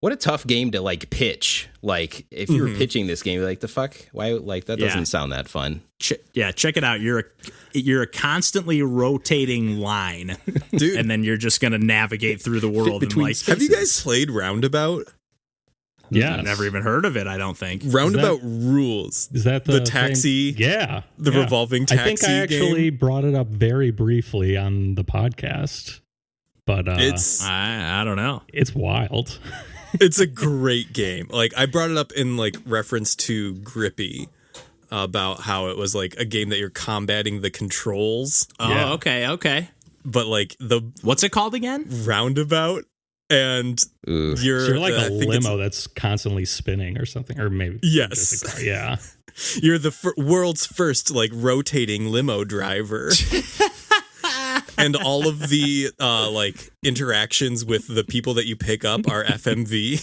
What a tough game to like pitch. Like if you were pitching this game, you're like the fuck? Why? Like that doesn't sound that fun. Check it out. You're a constantly rotating line, dude, and then you're just gonna navigate through the world. And like, have you guys played Roundabout? Yeah, I've never even heard of it. I don't think. Roundabout rules. Is that the taxi? Thing? Yeah, the revolving taxi. I think I actually brought it up very briefly on the podcast, but it's I don't know. It's wild. It's a great game. Like I brought it up in like reference to Grippy about how it was like a game that you're combating the controls. Oh, okay. But like what's it called again? Roundabout. And you're like a limo that's constantly spinning or something, or maybe yes, yeah. You're the world's first like rotating limo driver. And all of the like interactions with the people that you pick up are FMV.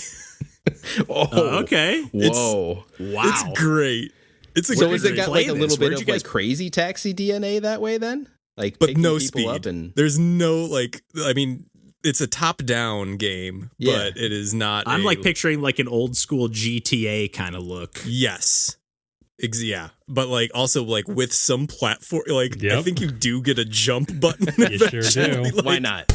Okay. Whoa. Wow. It's great. It's so has it got like a little bit of like crazy taxi DNA that way then? Like, but no speed. Up and there's no like. I mean, it's a top-down game, but it is not. I'm like picturing like an old school GTA kind of look. Yes. Yeah, but like also like with some platform, like I think you do get a jump button. You sure do. Like, why not?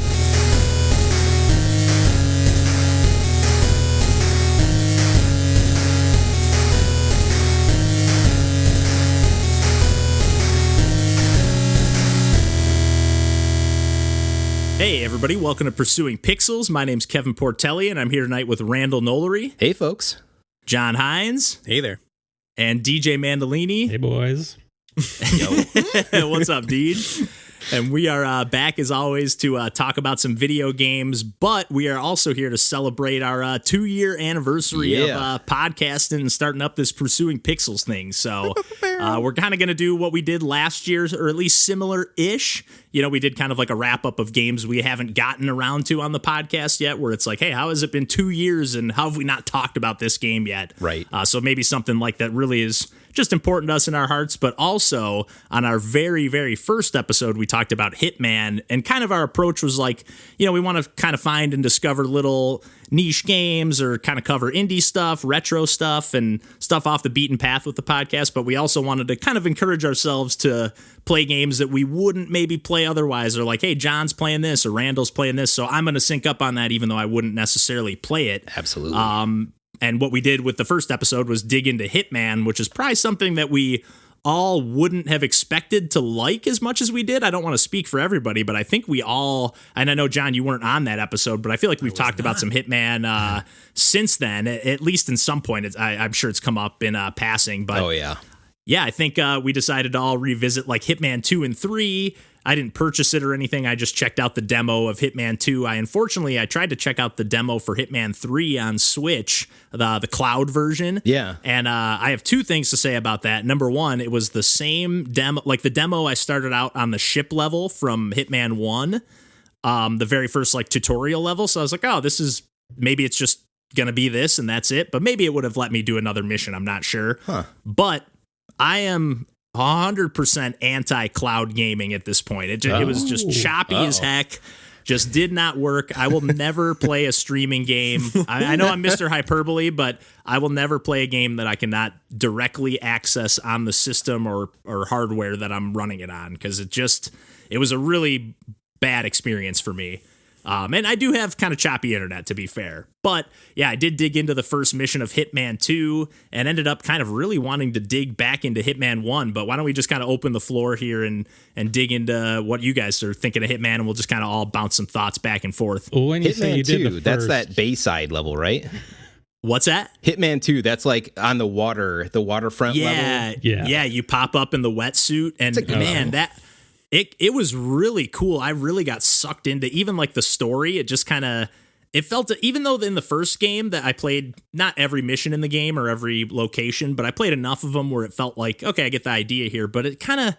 Hey everybody, welcome to Pursuing Pixels. My name's Kevin Portelli, and I'm here tonight with Randall Nolery. Hey folks. John Hines. Hey there. And DJ Mandolini. Hey, boys. Yo. What's up, Deej? And we are back, as always, to talk about some video games, but we are also here to celebrate our 2-year anniversary of podcasting and starting up this Pursuing Pixels thing. So we're kind of going to do what we did last year, or at least similar-ish. You know, we did kind of like a wrap-up of games we haven't gotten around to on the podcast yet, where it's like, hey, how has it been 2 years, and how have we not talked about this game yet? Right. So maybe something like that really is just important to us in our hearts, but also on our very, very first episode, we talked about Hitman, and kind of our approach was like, you know, we want to kind of find and discover little niche games or kind of cover indie stuff, retro stuff, and stuff off the beaten path with the podcast, but we also wanted to kind of encourage ourselves to play games that we wouldn't maybe play otherwise, or like, hey, John's playing this or Randall's playing this, so I'm going to sync up on that even though I wouldn't necessarily play it. Absolutely. And what we did with the first episode was dig into Hitman, which is probably something that we all wouldn't have expected to like as much as we did. I don't want to speak for everybody, but I think we all, and I know, John, you weren't on that episode, but I feel like we've talked about some Hitman since then, at least in some point. I'm sure it's come up in passing. But yeah, I think we decided to all revisit like Hitman 2 and 3. I didn't purchase it or anything. I just checked out the demo of Hitman 2. I tried to check out the demo for Hitman 3 on Switch, the cloud version. Yeah. And I have two things to say about that. Number one, it was the same demo, like the demo I started out on the ship level from Hitman 1, the very first like tutorial level. So I was like, oh, maybe it's just going to be this and that's it. But maybe it would have let me do another mission. I'm not sure. But I am 100% anti-cloud gaming at this point. It was just choppy as heck. Just did not work. I will never play a streaming game. I know I'm Mr. Hyperbole, but I will never play a game that I cannot directly access on the system or hardware that I'm running it on, because it was a really bad experience for me. And I do have kind of choppy internet, to be fair. But yeah, I did dig into the first mission of Hitman 2 and ended up kind of really wanting to dig back into Hitman 1. But why don't we just kind of open the floor here and dig into what you guys are thinking of Hitman, and we'll just kind of all bounce some thoughts back and forth. Well, when you Hitman say you 2, did the first, that's that Bayside level, right? What's that? Hitman 2, that's like on the waterfront level. Yeah, you pop up in the wetsuit, and man, It was really cool. I really got sucked into even like the story. It just kind of, it felt, even though in the first game that I played, not every mission in the game or every location, but I played enough of them where it felt like, okay, I get the idea here. But it kind of,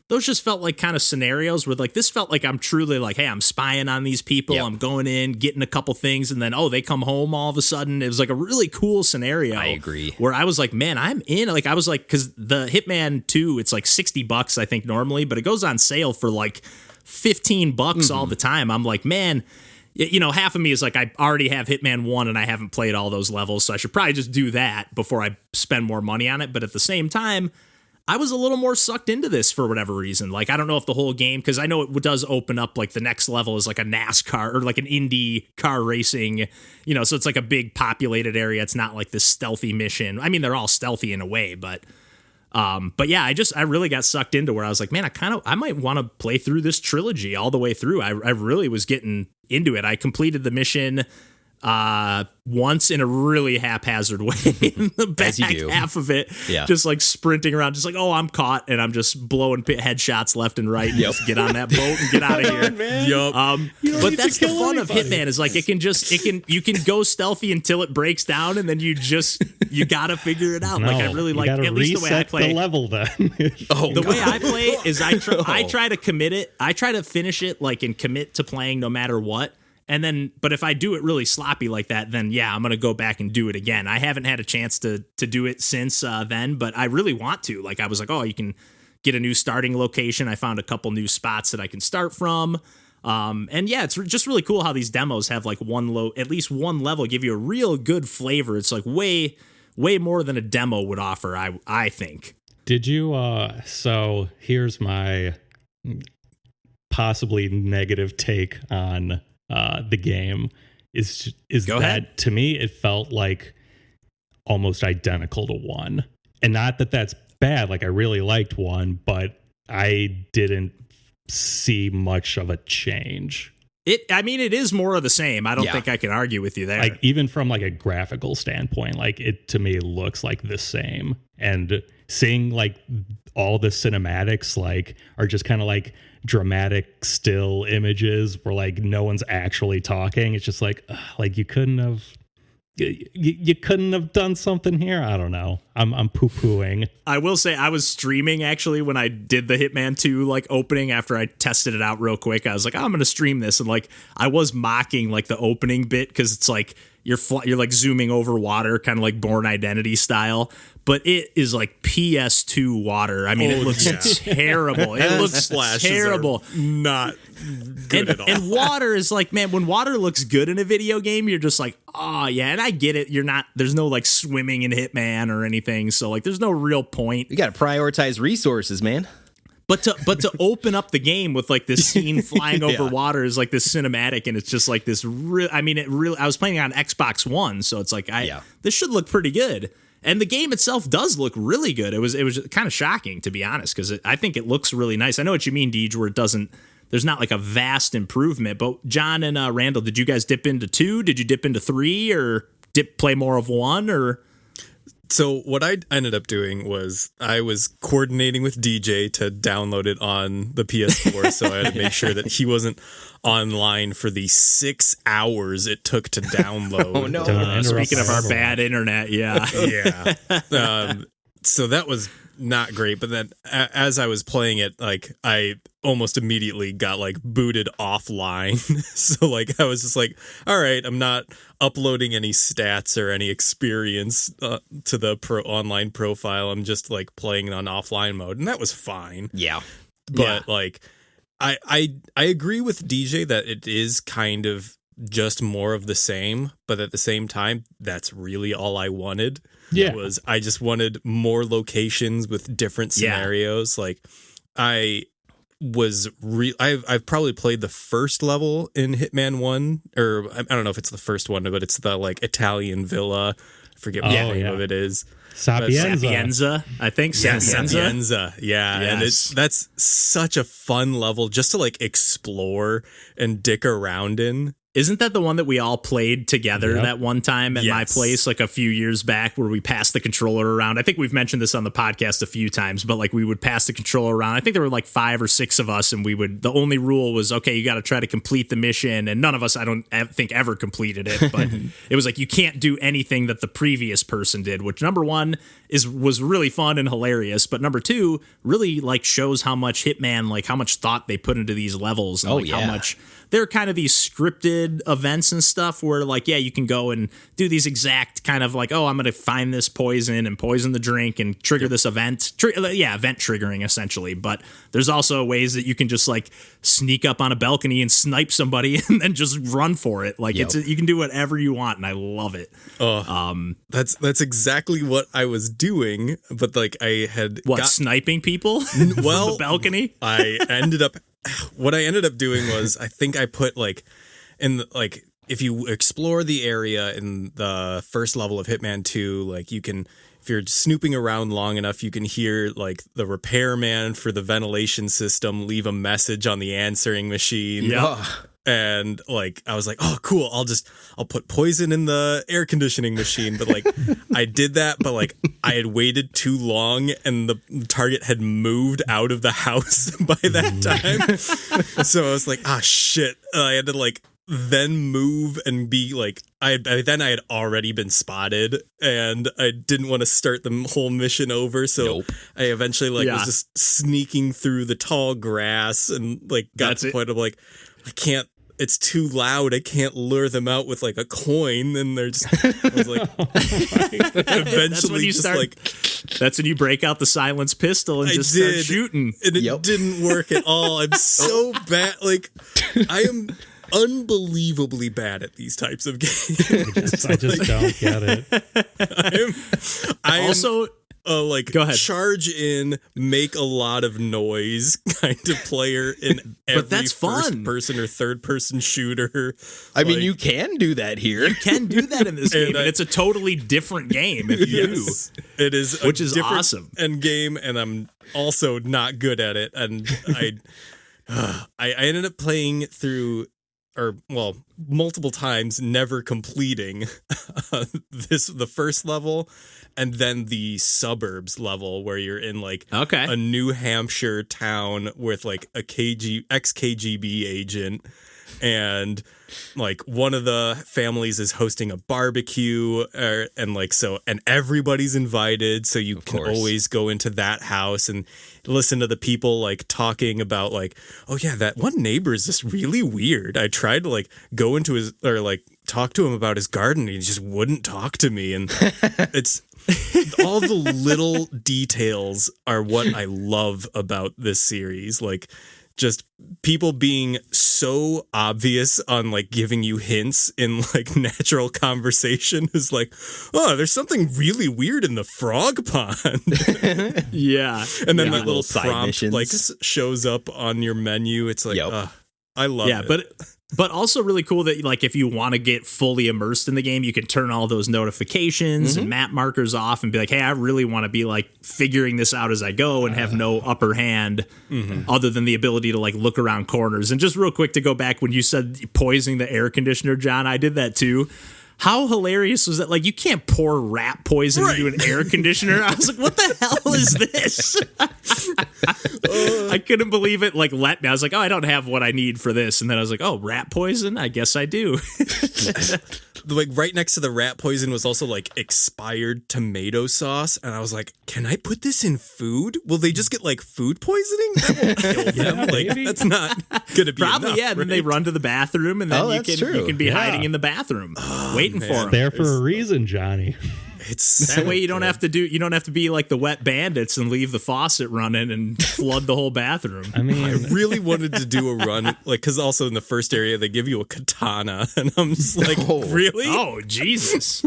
those just felt like kind of scenarios where like, this felt like I'm truly like, hey, I'm spying on these people. Yep. I'm going in, getting a couple things, and then, they come home all of a sudden. It was like a really cool scenario. I agree. Where I was like, man, I'm in. Like, I was like, because the Hitman 2, it's like $60, I think, normally, but it goes on sale for like $15 all the time. I'm like, man, you know, half of me is like, I already have Hitman 1 and I haven't played all those levels, so I should probably just do that before I spend more money on it. But at the same time, I was a little more sucked into this for whatever reason. Like, I don't know if the whole game, because I know it does open up, like, the next level is like a NASCAR or like an Indy car racing, you know, so it's like a big populated area. It's not like this stealthy mission. I mean, they're all stealthy in a way, but yeah, I really got sucked into where I was like, man, I might want to play through this trilogy all the way through. I really was getting into it. I completed the mission once in a really haphazard way in the back half of it, just like sprinting around, just like, oh, I'm caught, and I'm just blowing headshots left and right, and just get on that boat and get out of here. But that's the fun of Hitman, is like you can go stealthy until it breaks down, and then you gotta figure it out. Like, I really like, at least the way I play the level then. The way I play is I try to commit it. I try to finish it, like, and commit to playing no matter what. And then, but if I do it really sloppy like that, then yeah, I'm going to go back and do it again. I haven't had a chance to do it since then, but I really want to. Like, I was like, oh, you can get a new starting location. I found a couple new spots that I can start from. And yeah, it's just really cool how these demos have like at least one level, give you a real good flavor. It's like way more than a demo would offer, I think. Did you, so here's my possibly negative take on the game is Go that ahead. To me it felt like almost identical to 1, and not that that's bad. Like, I really liked 1, but I didn't see much of a change. It is more of the same. I don't think I can argue with you there. Like, even from like a graphical standpoint, like, it to me looks like the same, and seeing like all the cinematics like are just kind of like dramatic still images where like no one's actually talking. It's just like you couldn't have done something here. I don't know. I'm poo-pooing. I will say I was streaming actually when I did the Hitman 2 like opening. After I tested it out real quick, I was like, oh, I'm gonna stream this, and like I was mocking like the opening bit, because it's like you're like zooming over water, kind of like Bourne Identity style, but it is like PS2 water. I mean, it looks terrible. It looks terrible. Not good at all. And water is like, man, when water looks good in a video game, you're just like, oh yeah, and I get it. There's no like swimming in Hitman or anything, so like there's no real point. You got to prioritize resources, man. But to open up the game with like this scene flying over water is like this cinematic, and it's just like this real. I mean, I was playing on Xbox One, so it's like this should look pretty good. And the game itself does look really good. It was kind of shocking, to be honest, because I think it looks really nice. I know what you mean, Deej, where there's not like a vast improvement. But John and Randall, did you guys dip into 2? Did you dip into 3, or play more of 1, or? So what I ended up doing was I was coordinating with DJ to download it on the PS4, so I had to make sure that he wasn't online for the 6 hours it took to download. Oh no! Speaking of our bad internet, yeah. So that was not great, but then as I was playing it, like, I almost immediately got like booted offline. So like I was just like, all right, I'm not uploading any stats or any experience to the online profile. I'm just like playing it on offline mode, and that was fine. Yeah. But like I agree with DJ that it is kind of just more of the same, but at the same time, that's really all I wanted. I just wanted more locations with different scenarios. Like, I've probably played the first level in Hitman 1, or I don't know if it's the first one, but it's the like Italian villa. I forget what the name of it is. Sapienza, I think. Sapienza. Yeah. Yes. And that's such a fun level just to like explore and dick around in. Isn't that the one that we all played together that one time at my place, like a few years back, where we passed the controller around? I think we've mentioned this on the podcast a few times, but like we would pass the controller around. I think there were like 5 or 6 of us, and the only rule was, okay, you got to try to complete the mission. And none of us, I don't think, ever completed it, but it was like, you can't do anything that the previous person did, which number 1 was really fun and hilarious, but number 2 really like shows how much Hitman, like how much thought they put into these levels, and how much there are kind of these scripted events and stuff where like, yeah, you can go and do these exact kind of like, oh, I'm going to find this poison and poison the drink and trigger this event. Event triggering essentially. But there's also ways that you can just like sneak up on a balcony and snipe somebody and then just run for it. Like you can do whatever you want, and I love it. That's exactly what I was doing, but like I had sniping people from the balcony. What I ended up doing was I think I put like if you explore the area in the first level of Hitman 2, like you can, if you're snooping around long enough, you can hear like the repairman for the ventilation system leave a message on the answering machine. Yeah. And like I was like, oh cool, I'll put poison in the air conditioning machine. But like I did that, but like I had waited too long and the target had moved out of the house by that time. So I was like, shit. I had to like then move and be like, I had already been spotted and I didn't want to start the whole mission over. So I eventually was just sneaking through the tall grass and like got to the point of like, I can't, it's too loud. I can't lure them out with like a coin. And they're just, I was like, eventually that's when you break out the silenced pistol and start shooting. And it didn't work at all. I'm so bad. Like I am unbelievably bad at these types of games. I just don't get it. I also go ahead. Charge in, make a lot of noise kind of player in every first person or third person shooter. I mean, you can do that here. You can do that in this game, and it's a totly different game if you do. It is, which is awesome. End game, and I'm also not good at it. And I ended up playing through, multiple times, never completing the first level. And then the suburbs level where you're in like a New Hampshire town with like a ex-KGB agent, and like one of the families is hosting a barbecue, and everybody's invited, so you can always go into that house and listen to the people like talking about like, oh yeah, that one neighbor is just really weird. I tried to like go into his talk to him about his garden, and he just wouldn't talk to me, and it's all the little details are what I love about this series. Like just people being so obvious on like giving you hints in like natural conversation is like, oh, there's something really weird in the frog pond. And then that little prompt missions like shows up on your menu. It's like, I love it. But also really cool that like if you want to get fully immersed in the game, you can turn all those notifications and map markers off and be like, hey, I really want to be like figuring this out as I go and have no upper hand other than the ability to like look around corners. And just real quick to go back when you said poisoning the air conditioner, John, I did that too. How hilarious was that? Like, you can't pour rat poison into an air conditioner. I was like, what the hell is this? I couldn't believe it. Like, let me. I was like, oh, I don't have what I need for this. And then I was like, oh, rat poison? I guess I do. Like, right next to the rat poison was also, like, expired tomato sauce. And I was like, can I put this in food? Will they just get, like, food poisoning? That won't kill them. Like, that's not going to be probably enough, yeah. And then they run to the bathroom, and then you can be hiding in the bathroom, waiting for them. There for a reason, Johnny. It's that way you don't have to be like the wet bandits and leave the faucet running and flood the whole bathroom. I mean, I really wanted to do a run, like, because also in the first area they give you a katana, and I'm just like, really? Oh, Jesus!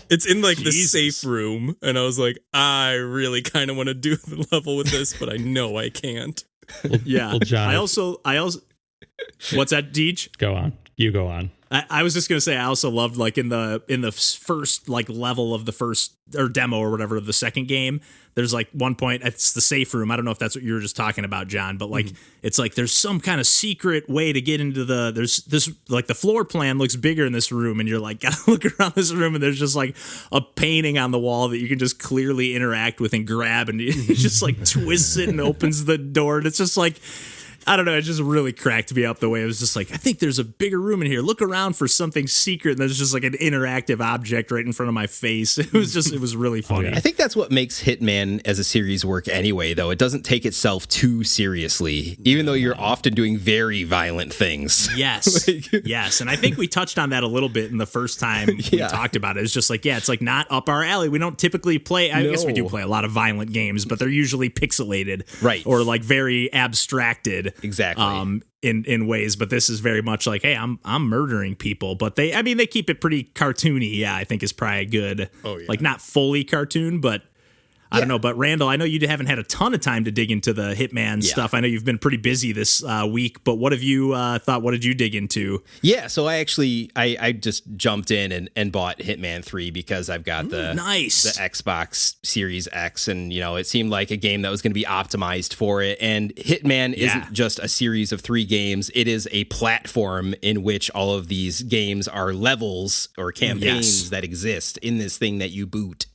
It's in like the safe room, and I was like, I really kind of want to do the level with this, but I know I can't. Well, John, I also, what's that, Deej? Go on. You go on. I was just gonna say I also loved like in the first like level of the first or demo or whatever of the second game. There's like one point, it's the safe room. I don't know if that's what you were just talking about, John, but like it's like there's some kind of secret way to get into there's this like the floor plan looks bigger in this room, and you're like gotta look around this room, and there's just like a painting on the wall that you can just clearly interact with and grab, and it just like twists it and opens the door, and it's just like I don't know. It just really cracked me up the way it was just like, I think there's a bigger room in here. Look around for something secret. And there's just like an interactive object right in front of my face. It was really funny. I think that's what makes Hitman as a series work anyway, though. It doesn't take itself too seriously, even though you're often doing very violent things. Yes. Yes. And I think we touched on that a little bit in the first time we talked about it. It's just like, it's like not up our alley. We don't typically play. I guess we do play a lot of violent games, but they're usually pixelated. Right. Or like very abstracted. Exactly. In ways, but this is very much like, hey, I'm murdering people, but they keep it pretty cartoony. Yeah, I think is probably good. Oh yeah. Like not fully cartoon, but I don't know. But Randall, I know you haven't had a ton of time to dig into the Hitman stuff. I know you've been pretty busy this week, but what have you thought? What did you dig into? Yeah, so I just jumped in and bought Hitman 3 because I've got the Xbox Series X, and it seemed like a game that was going to be optimized for it. And Hitman isn't just a series of 3 games; it is a platform in which all of these games are levels or campaigns that exist in this thing that you boot.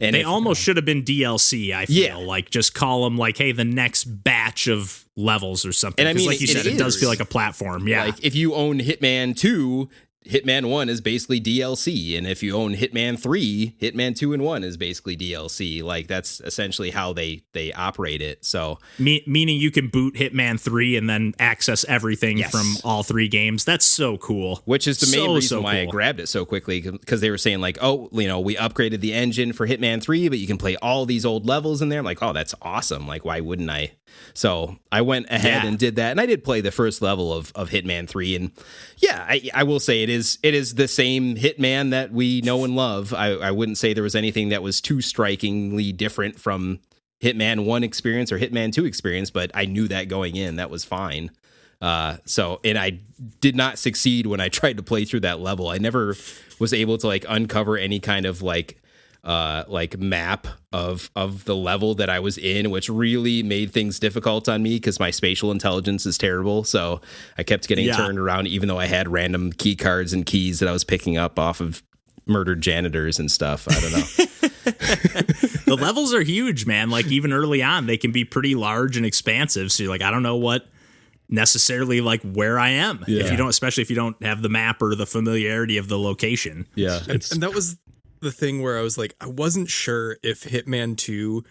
And they almost should have been DLC, I feel. Like, just call them, like, hey, the next batch of levels or something. Because, like you said, it does feel like a platform. Yeah. Like, if you own Hitman 2, Hitman 1 is basically DLC. And if you own Hitman 3, Hitman 2 and 1 is basically DLC. Like, that's essentially how they operate it. So, meaning you can boot Hitman 3 and then access everything from all 3 games. That's so cool. Which is the main reason why I grabbed it so quickly, because they were saying like, oh, we upgraded the engine for Hitman 3, but you can play all these old levels in there. I'm like, oh, that's awesome. Like, why wouldn't I? So I went ahead and did that, and I did play the first level of Hitman 3, and I will say it is the same Hitman that we know and love. I wouldn't say there was anything that was too strikingly different from Hitman 1 experience or Hitman 2 experience, but I knew that going in. That was fine. And I did not succeed when I tried to play through that level. I never was able to like uncover any kind of like map of the level that I was in, which really made things difficult on me because my spatial intelligence is terrible. So I kept getting turned around, even though I had random key cards and keys that I was picking up off of murdered janitors and stuff. I don't know. The levels are huge, man. Like even early on, they can be pretty large and expansive. So you're like, I don't know what necessarily like where I am especially if you don't have the map or the familiarity of the location. Yeah. And that was the thing where I was like, I wasn't sure if Hitman 2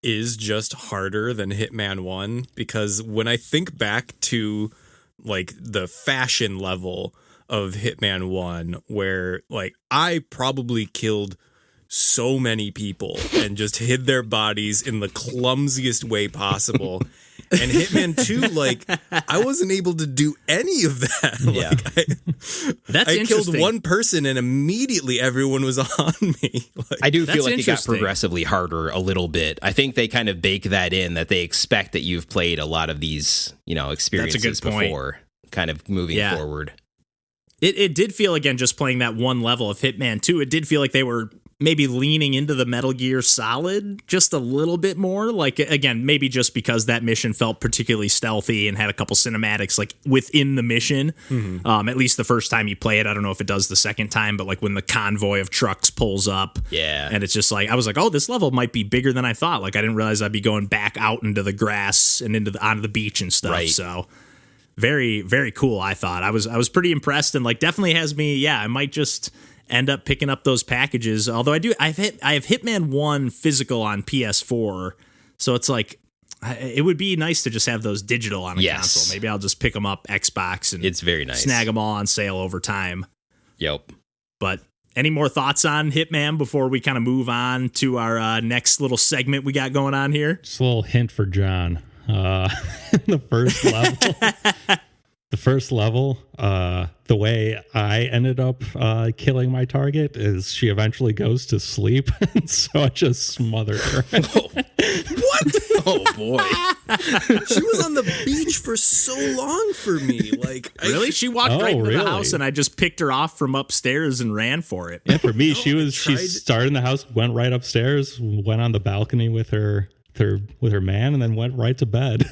is just harder than Hitman 1, because when I think back to like the fashion level of Hitman 1, where like I probably killed so many people and just hid their bodies in the clumsiest way possible. And Hitman 2, like, I wasn't able to do any of that. Yeah. Like, I killed one person and immediately everyone was on me. Like, I do feel like it got progressively harder a little bit. I think they kind of bake that in, that they expect that you've played a lot of these, experiences before, kind of moving forward. It did feel, again, just playing that one level of Hitman 2, it did feel like they were maybe leaning into the Metal Gear Solid just a little bit more. Like, again, maybe just because that mission felt particularly stealthy and had a couple cinematics like within the mission. Mm-hmm. At least the first time you play it. I don't know if it does the second time, but like when the convoy of trucks pulls up. Yeah. And it's just like, I was like, oh, this level might be bigger than I thought. Like, I didn't realize I'd be going back out into the grass and onto the beach and stuff. Right. So very, very cool, I thought. I was pretty impressed, and like definitely has me, I might just end up picking up those packages. Although I have Hitman 1 physical on PS4, so it's like it would be nice to just have those digital on a console. Maybe I'll just pick them up Xbox and it's very nice. Snag them all on sale over time. Yep. But any more thoughts on Hitman before we kind of move on to our next little segment we got going on here? Just a little hint for John. The first level, the way I ended up killing my target is she eventually goes to sleep, and so I just smothered her. What? Oh boy! She was on the beach for so long for me. Like, really? She walked right into the house, and I just picked her off from upstairs and ran for it. Yeah, for me, she started in the house, went right upstairs, went on the balcony with her man, and then went right to bed.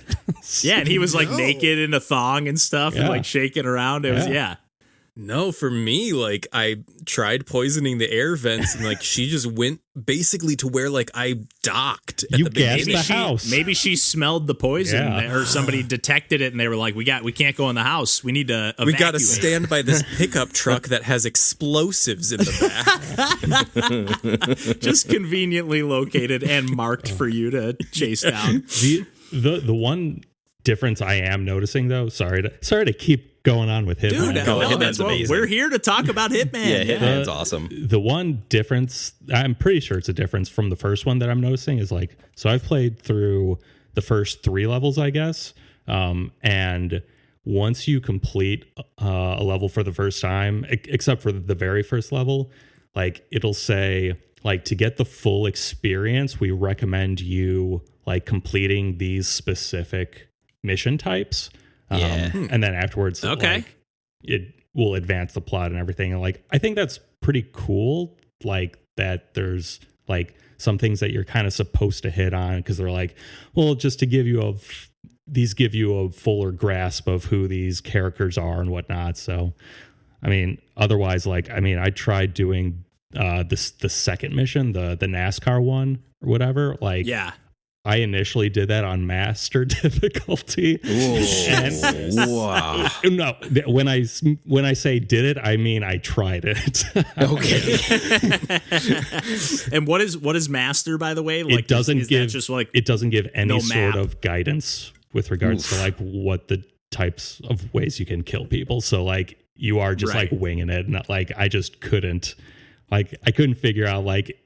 Yeah, and he was like naked in a thong and stuff, and like shaking around. It was No, for me, like I tried poisoning the air vents and like she just went basically to where like I docked at You the gassed beginning. the house. Maybe she smelled the poison Yeah. or somebody detected it and they were like, we can't go in the house. We need to evacuate. We got to stand by this pickup truck that has explosives in the back. Just conveniently located and marked for you to chase down. The one difference I am noticing though, sorry to keep going on with Hitman. Dude, Hitman's amazing. we're here to talk about Hitman. Yeah, Hitman's awesome. The one difference, I'm pretty sure it's a difference from the first one that I'm noticing is like, so I've played through the first 3 levels, I guess. And once you complete a level for the first time, except for the very first level, like it'll say like to get the full experience, we recommend you like completing these specific mission types. And then afterwards, Okay. like, it will advance the plot and everything. And like, I think that's pretty cool. Like that there's like some things that you're kind of supposed to hit on because they're like, well, just to give you these give you a fuller grasp of who these characters are and whatnot. So, I mean, otherwise, like, I mean, I tried doing the second mission, the NASCAR one or whatever. Like, Yeah. I initially did that on master difficulty. Wow. No, when I say did it, I mean I tried it. Okay. And what is master, by the way? Like, It doesn't is give that just like it doesn't give any no sort map? of guidance with regards to like what the types of ways you can kill people. So like you are just Right. like winging it, and like I just couldn't figure out like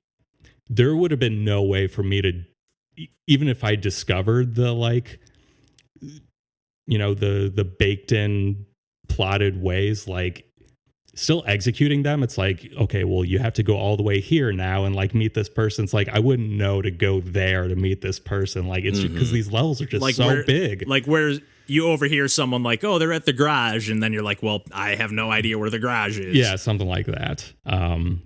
there would have been no way for me to even if I discovered the like you know the baked in plotted ways, like still executing them, it's like, okay, well, you have to go all the way here now and like meet this person. It's like I wouldn't know to go there to meet this person. Like it's because these levels are just like so big. Like where you overhear someone like, oh, they're at the garage, and then you're like, well, I have no idea where the garage is. Yeah, something like that.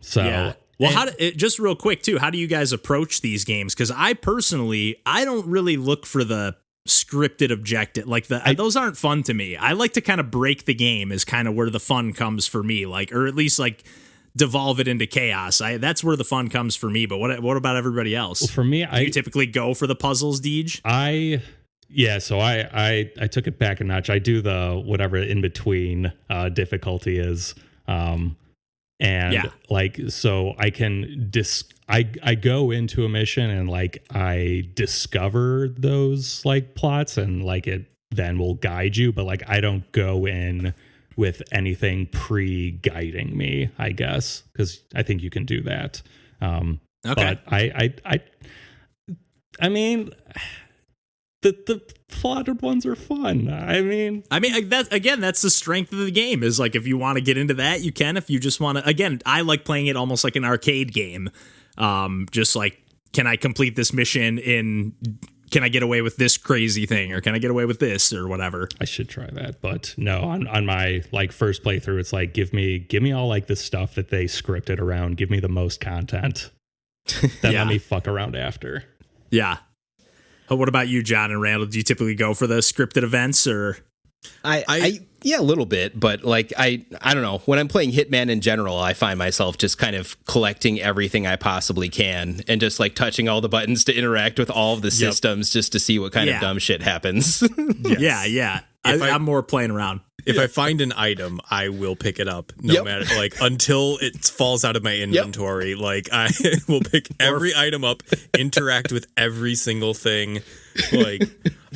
So Yeah. Well, just real quick too, how do you guys approach these games? Because I personally, I don't really look for the scripted objective. Like those aren't fun to me. I like to kind of break the game is kind of where the fun comes for me. Like, or at least like devolve it into chaos. That's where the fun comes for me. But what about everybody else? well, for me, Do you typically go for the puzzles, Deej? So I took it back a notch. I do the whatever in between difficulty is. And Yeah. like, so I can I go into a mission and like I discover those like plots and like it then will guide you, but like I don't go in with anything pre-guiding me, I guess, because I think you can do that. Okay. But I mean, the plotted ones are fun. I mean, that's the strength of the game is like, if you want to get into that, you can. If you just want to, again, I like playing it almost like an arcade game. Just like, can I complete this mission can I get away with this crazy thing, or can I get away with this or whatever? I should try that, but no, on my like first playthrough, it's like, give me all like the stuff that they scripted around. Give me the most content. Then Yeah. let me fuck around after. Yeah. What about you, John and Randall? Do you typically go for the scripted events, or? Yeah, a little bit, but like I don't know. When I'm playing Hitman in general, I find myself just kind of collecting everything I possibly can and just like touching all the buttons to interact with all of the systems just to see what kind of dumb shit happens. Yeah. I'm more playing around. If I find an item, I will pick it up no matter, like, until it falls out of my inventory. Like, I will pick every item up, interact with every single thing. Like,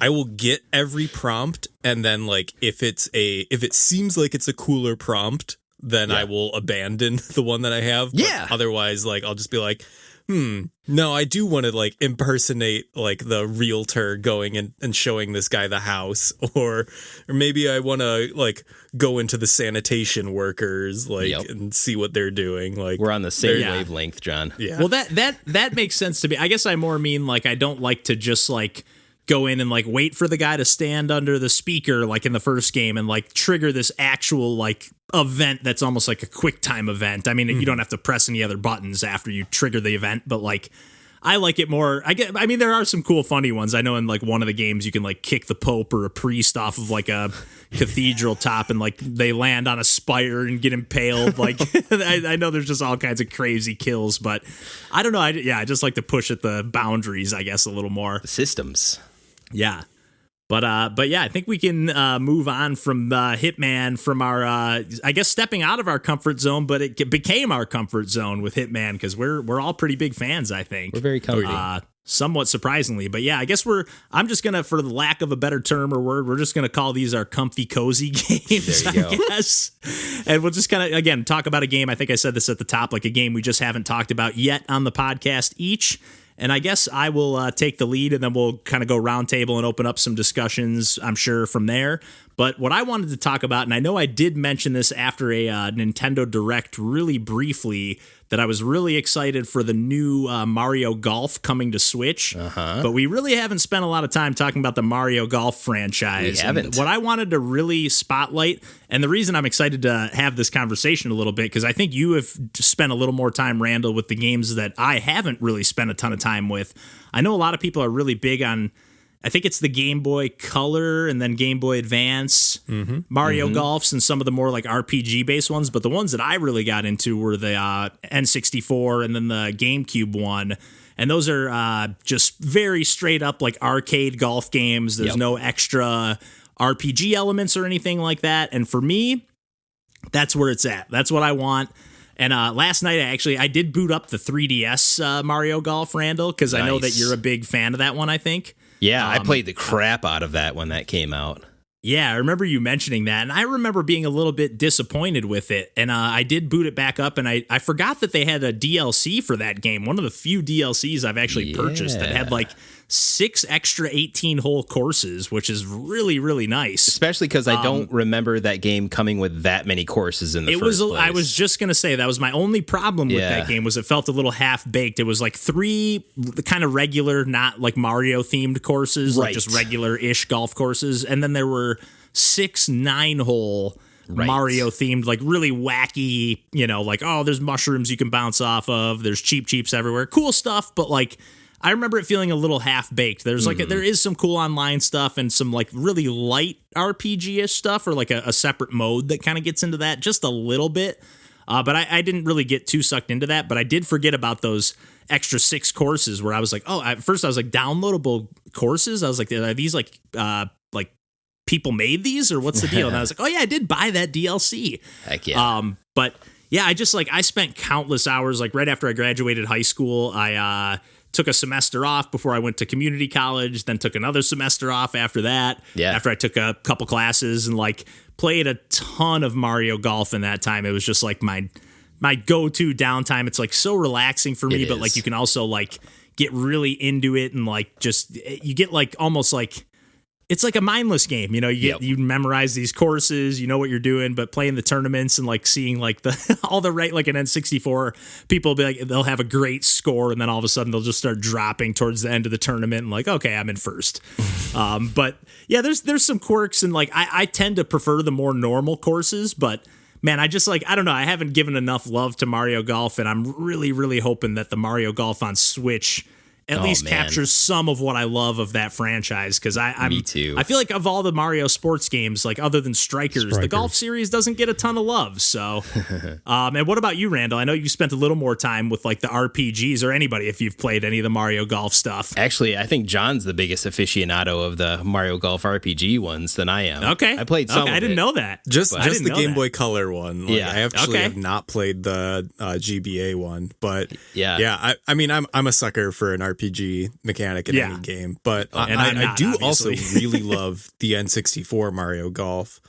I will get every prompt, and then like if it seems like it's a cooler prompt, then I will abandon the one that I have. But otherwise, like, I'll just be like, no, I do want to like impersonate like the realtor going and showing this guy the house, or maybe I want to like go into the sanitation workers like and see what they're doing. Like, we're on the same wavelength, John. Yeah. Well, that makes sense to me. I guess I more mean like I don't like to just like go in and like wait for the guy to stand under the speaker like in the first game and like trigger this actual like event that's almost like a quick time event. I mean, you don't have to press any other buttons after you trigger the event, but like I like it more. I mean, there are some cool, funny ones. I know in like one of the games you can like kick the Pope or a priest off of like a cathedral top, and like they land on a spire and get impaled. Like I know there's just all kinds of crazy kills, but I don't know. I just like to push at the boundaries, I guess, a little more. The systems. Yeah. But yeah, I think we can move on from Hitman, from our I guess stepping out of our comfort zone, but it became our comfort zone with Hitman because we're all pretty big fans. I think We're very comfy. Somewhat surprisingly, but yeah, I guess I'm just gonna, for the lack of a better term or word, we're just gonna call these our comfy cozy games. There you go. I guess, and we'll just kind of again talk about a game. I think I said this at the top, like a game we just haven't talked about yet on the podcast each. And I guess I will take the lead, and then we'll kind of go round table and open up some discussions, I'm sure, from there. But what I wanted to talk about, and I know I did mention this after a Nintendo Direct really briefly, that I was really excited for the new Mario Golf coming to Switch. But we really haven't spent a lot of time talking about the Mario Golf franchise. We haven't. And what I wanted to really spotlight, and the reason I'm excited to have this conversation a little bit, because I think you have spent a little more time, Randall, with the games that I haven't really spent a ton of time with. I know a lot of people are really big on, I think it's the Game Boy Color and then Game Boy Advance, Mario Golfs, and some of the more like RPG based ones. But the ones that I really got into were the N64 and then the GameCube one. And those are just very straight up like arcade golf games. There's no extra RPG elements or anything like that. And for me, that's where it's at. That's what I want. And last night, I did boot up the 3DS Mario Golf, Randall, because I know that you're a big fan of that one, I think. Yeah, I played the crap out of that when that came out. Yeah, I remember you mentioning that, and I remember being a little bit disappointed with it, and I did boot it back up, and I forgot that they had a DLC for that game, one of the few DLCs I've actually purchased that had like 6 extra 18-hole courses, which is really, really nice. Especially because I don't remember that game coming with that many courses in the first place. I was just going to say, that was my only problem with that game, was it felt a little half-baked. It was like 3 kind of regular, not like Mario-themed courses, like just regular-ish golf courses, and then there were 6 9-hole Mario themed, like really wacky, like, oh, there's mushrooms you can bounce off of, there's cheeps everywhere, cool stuff, but like I remember it feeling a little half baked. There's like there is some cool online stuff and some like really light RPG-ish stuff, or like a separate mode that kind of gets into that just a little bit. But I didn't really get too sucked into that. But I did forget about those extra 6 courses where I was like, oh, at first I was like, downloadable courses. I was like, are these like people made these, or what's the deal? And I was like, oh yeah, I did buy that DLC. Heck yeah. But yeah, I spent countless hours, like right after I graduated high school, I took a semester off before I went to community college, then took another semester off after that. Yeah. After I took a couple classes, and like played a ton of Mario Golf in that time. It was just like my go-to downtime. It's like so relaxing for me, but like you can also like get really into it, and like just you get like almost like it's like a mindless game, you memorize these courses, you know what you're doing, but playing the tournaments and like seeing like all the right, like an N64, people will be like, they'll have a great score, and then all of a sudden they'll just start dropping towards the end of the tournament, and like, okay, I'm in first. But yeah, there's some quirks, and like I tend to prefer the more normal courses, but man, I just like, I don't know, I haven't given enough love to Mario Golf, and I'm really, really hoping that the Mario Golf on Switch at least captures some of what I love of that franchise, because Me too. I feel like of all the Mario sports games, like other than Strikers, the golf series doesn't get a ton of love. So, and what about you, Randall? I know you spent a little more time with like the RPGs, or anybody if you've played any of the Mario Golf stuff. Actually, I think John's the biggest aficionado of the Mario Golf RPG ones than I am. Okay, I played some. Okay, I didn't know that. Just the Game Boy Color one. Like, Yeah, I actually have not played the GBA one, but yeah. I mean, I'm a sucker for an RPG mechanic in any game, but I do also really love the N64 Mario Golf.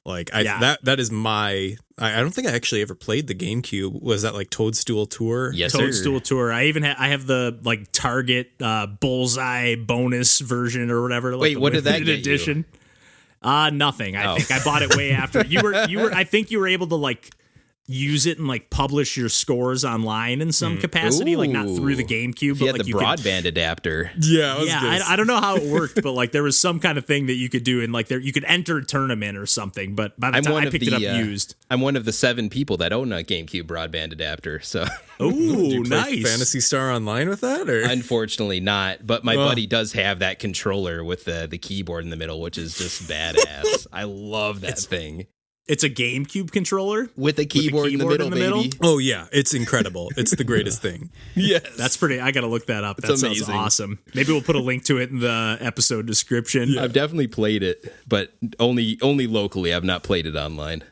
Like that is my. I don't think I actually ever played the GameCube. Was that like Toadstool Tour? Yes, Toadstool Tour. I even I have the like Target Bullseye bonus version or whatever. Like, wait, what did that get edition? You? Nothing. I think I bought it way after you were. I think you were able to like use it and like publish your scores online in some capacity, like not through the GameCube, If you but had like the broadband adapter. I don't know how it worked, but like there was some kind of thing that you could do, and like there you could enter a tournament or something. But by the time I picked it up used, I'm one of the 7 people that own a GameCube broadband adapter. So, ooh, nice. Phantasy Star Online with that, or unfortunately not. But my buddy does have that controller with the keyboard in the middle, which is just badass. I love that thing. It's a GameCube controller with a keyboard in the middle, baby. Oh yeah, it's incredible. It's the greatest thing. Yes, that's pretty. I gotta look that up. That sounds awesome. Maybe we'll put a link to it in the episode description. Yeah. I've definitely played it, but only locally. I've not played it online.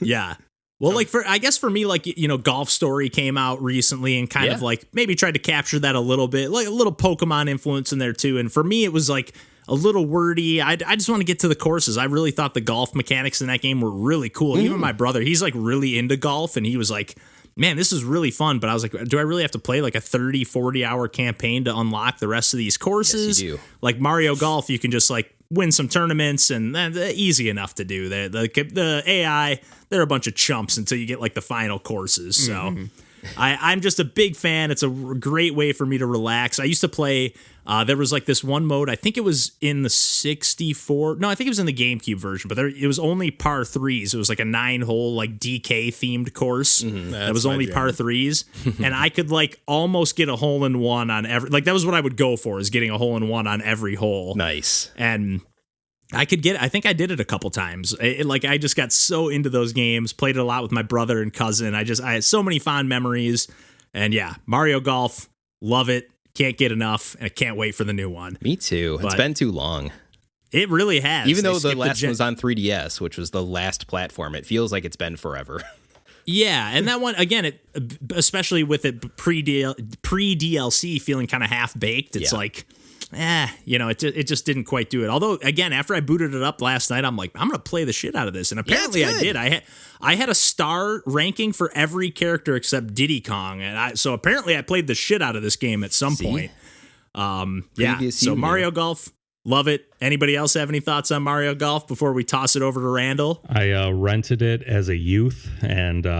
Yeah. Well, like I guess for me, like, you know, Golf Story came out recently and kind of like maybe tried to capture that a little bit, like a little Pokemon influence in there too. And for me, it was like a little wordy. I just want to get to the courses. I really thought the golf mechanics in that game were really cool. Even my brother, he's like really into golf, and he was like, man, this is really fun. But I was like, do I really have to play like a 30, 40 hour campaign to unlock the rest of these courses? Yes, you do. Like Mario Golf, you can just like win some tournaments, and easy enough to do. The AI, they're a bunch of chumps until you get like the final courses. So I'm just a big fan. It's a great way for me to relax. I used to play, there was like this one mode, I think it was in the 64, no, I think it was in the GameCube version, but it was only par 3s. It was like a 9-hole like DK themed course. That was only par 3s. And I could like almost get a hole in one on every, like that was what I would go for, is getting a hole in one on every hole. Nice. And I think I did it a couple times. I just got so into those games, played it a lot with my brother and cousin. I had so many fond memories. And yeah, Mario Golf, love it. Can't get enough. And I can't wait for the new one. Me too. It's been too long. It really has. Even though the last one was on 3DS, which was the last platform, it feels like it's been forever. Yeah, and that one, again, especially with it pre-DLC feeling kind of half-baked, it's like, it just didn't quite do it. Although, again, after I booted it up last night, I'm like, I'm going to play the shit out of this. And apparently I did. I had a star ranking for every character except Diddy Kong. And so apparently I played the shit out of this game at some point. So Mario Golf, love it. Anybody else have any thoughts on Mario Golf before we toss it over to Randall? I rented it as a youth and for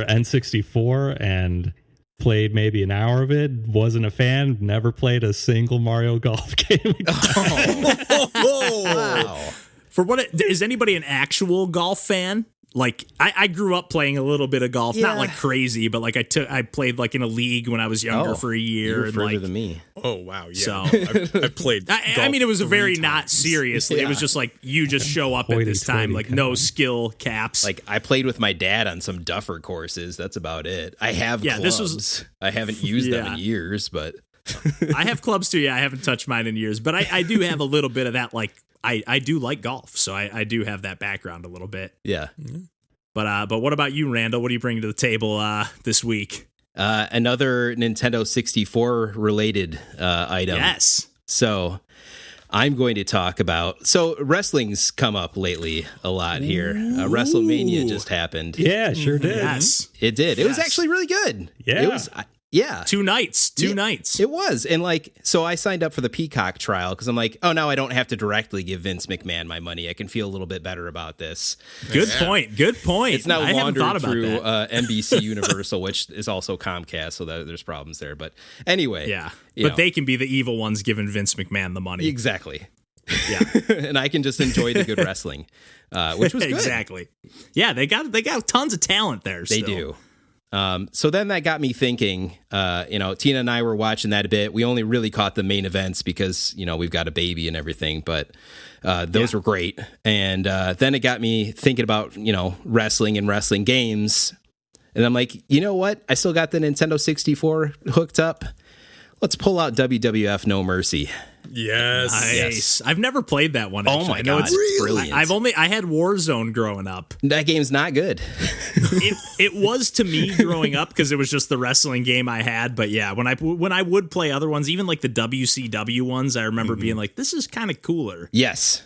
N64 and played maybe an hour of it. Wasn't a fan. Never played a single Mario Golf game. Wow. Is anybody an actual golf fan? Like I grew up playing a little bit of golf, not like crazy, but like I played like in a league when I was younger for a year. You're further than me. Oh wow, yeah. So I played. I mean, it was a very not seriously. It was just like you just show up at this time, like no skill caps. Like I played with my dad on some duffer courses. That's about it. I have clubs. I haven't used them in years, but I have clubs too. Yeah, I haven't touched mine in years, but I do have a little bit of that. Like I do like golf, so I do have that background a little bit. Yeah. But what about you, Randall? What do you bring to the table this week? Another Nintendo 64 related item. Yes. So I'm going to talk about. So wrestling's come up lately a lot here. WrestleMania just happened. Yeah, sure did. Yes, it did. It was actually really good. Yeah. It was. Yeah. 2 nights. Two nights. It was. And like, so I signed up for the Peacock trial because I'm like, oh, now I don't have to directly give Vince McMahon my money. I can feel a little bit better about this. Good point. It's now laundered through NBC Universal, which is also Comcast, so there's problems there. But anyway. Yeah. But they can be the evil ones giving Vince McMahon the money. Exactly. Yeah. And I can just enjoy the good wrestling, which was good. Exactly. Yeah, they got tons of talent there. They do. So then that got me thinking, Tina and I were watching that a bit. We only really caught the main events because, we've got a baby and everything, but those were great. And then it got me thinking about, wrestling and wrestling games. And I'm like, you know what? I still got the Nintendo 64 hooked up. Let's pull out WWF No Mercy. Yes. Nice. Yes. I've never played that one. Actually. Oh my God. It's brilliant. I had Warzone growing up. That game's not good. It was to me growing up because it was just the wrestling game I had. But yeah, when I would play other ones, even like the WCW ones, I remember being like, this is kind of cooler. Yes.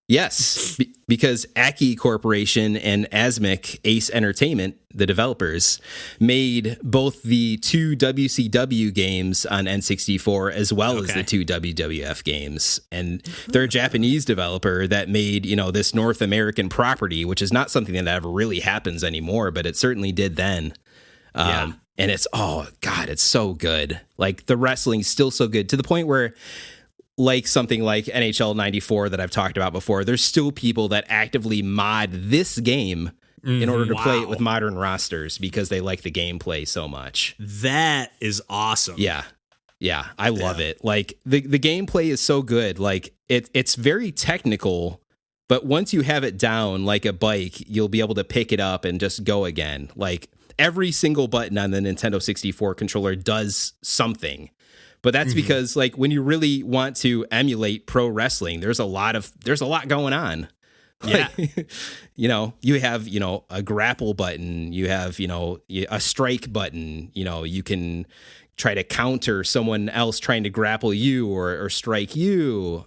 Yes, because Aki Corporation and Asmik Ace Entertainment, the developers, made both the 2 WCW games on N64 as well as the 2 WWF games. And they're a Japanese developer that made, this North American property, which is not something that ever really happens anymore, but it certainly did then. And it's, it's so good. Like, the wrestling's still so good to the point where, like something like NHL 94 that I've talked about before, there's still people that actively mod this game in order to play it with modern rosters because they like the gameplay so much. That is awesome. Yeah. I love it. Like, the gameplay is so good. Like, it's very technical, but once you have it down like a bike, you'll be able to pick it up and just go again. Like, every single button on the Nintendo 64 controller does something. But that's because, like, when you really want to emulate pro wrestling, there's a lot going on. Yeah. Like, you have, a grapple button, you have, a strike button, you can try to counter someone else trying to grapple you or strike you.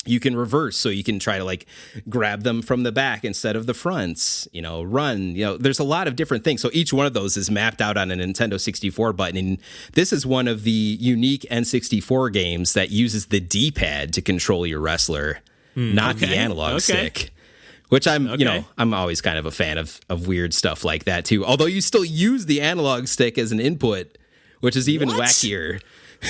You can reverse, so you can try to, like, grab them from the back instead of the fronts, run, there's a lot of different things. So each one of those is mapped out on a Nintendo 64 button. And this is one of the unique N64 games that uses the D-pad to control your wrestler, not the analog stick. Which I'm always kind of a fan of weird stuff like that too. Although you still use the analog stick as an input, which is even wackier.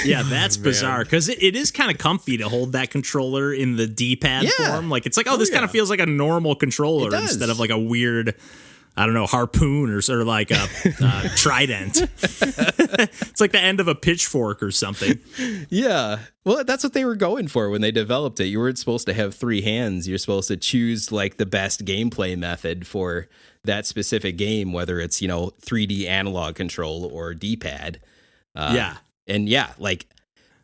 Yeah, that's bizarre because it is kind of comfy to hold that controller in the D-pad form. Like, it's like, this kind of feels like a normal controller instead of like a weird, I don't know, harpoon or like a trident. It's like the end of a pitchfork or something. Yeah. Well, that's what they were going for when they developed it. You weren't supposed to have 3 hands. You're supposed to choose like the best gameplay method for that specific game, whether it's, 3D analog control or D-pad. And like,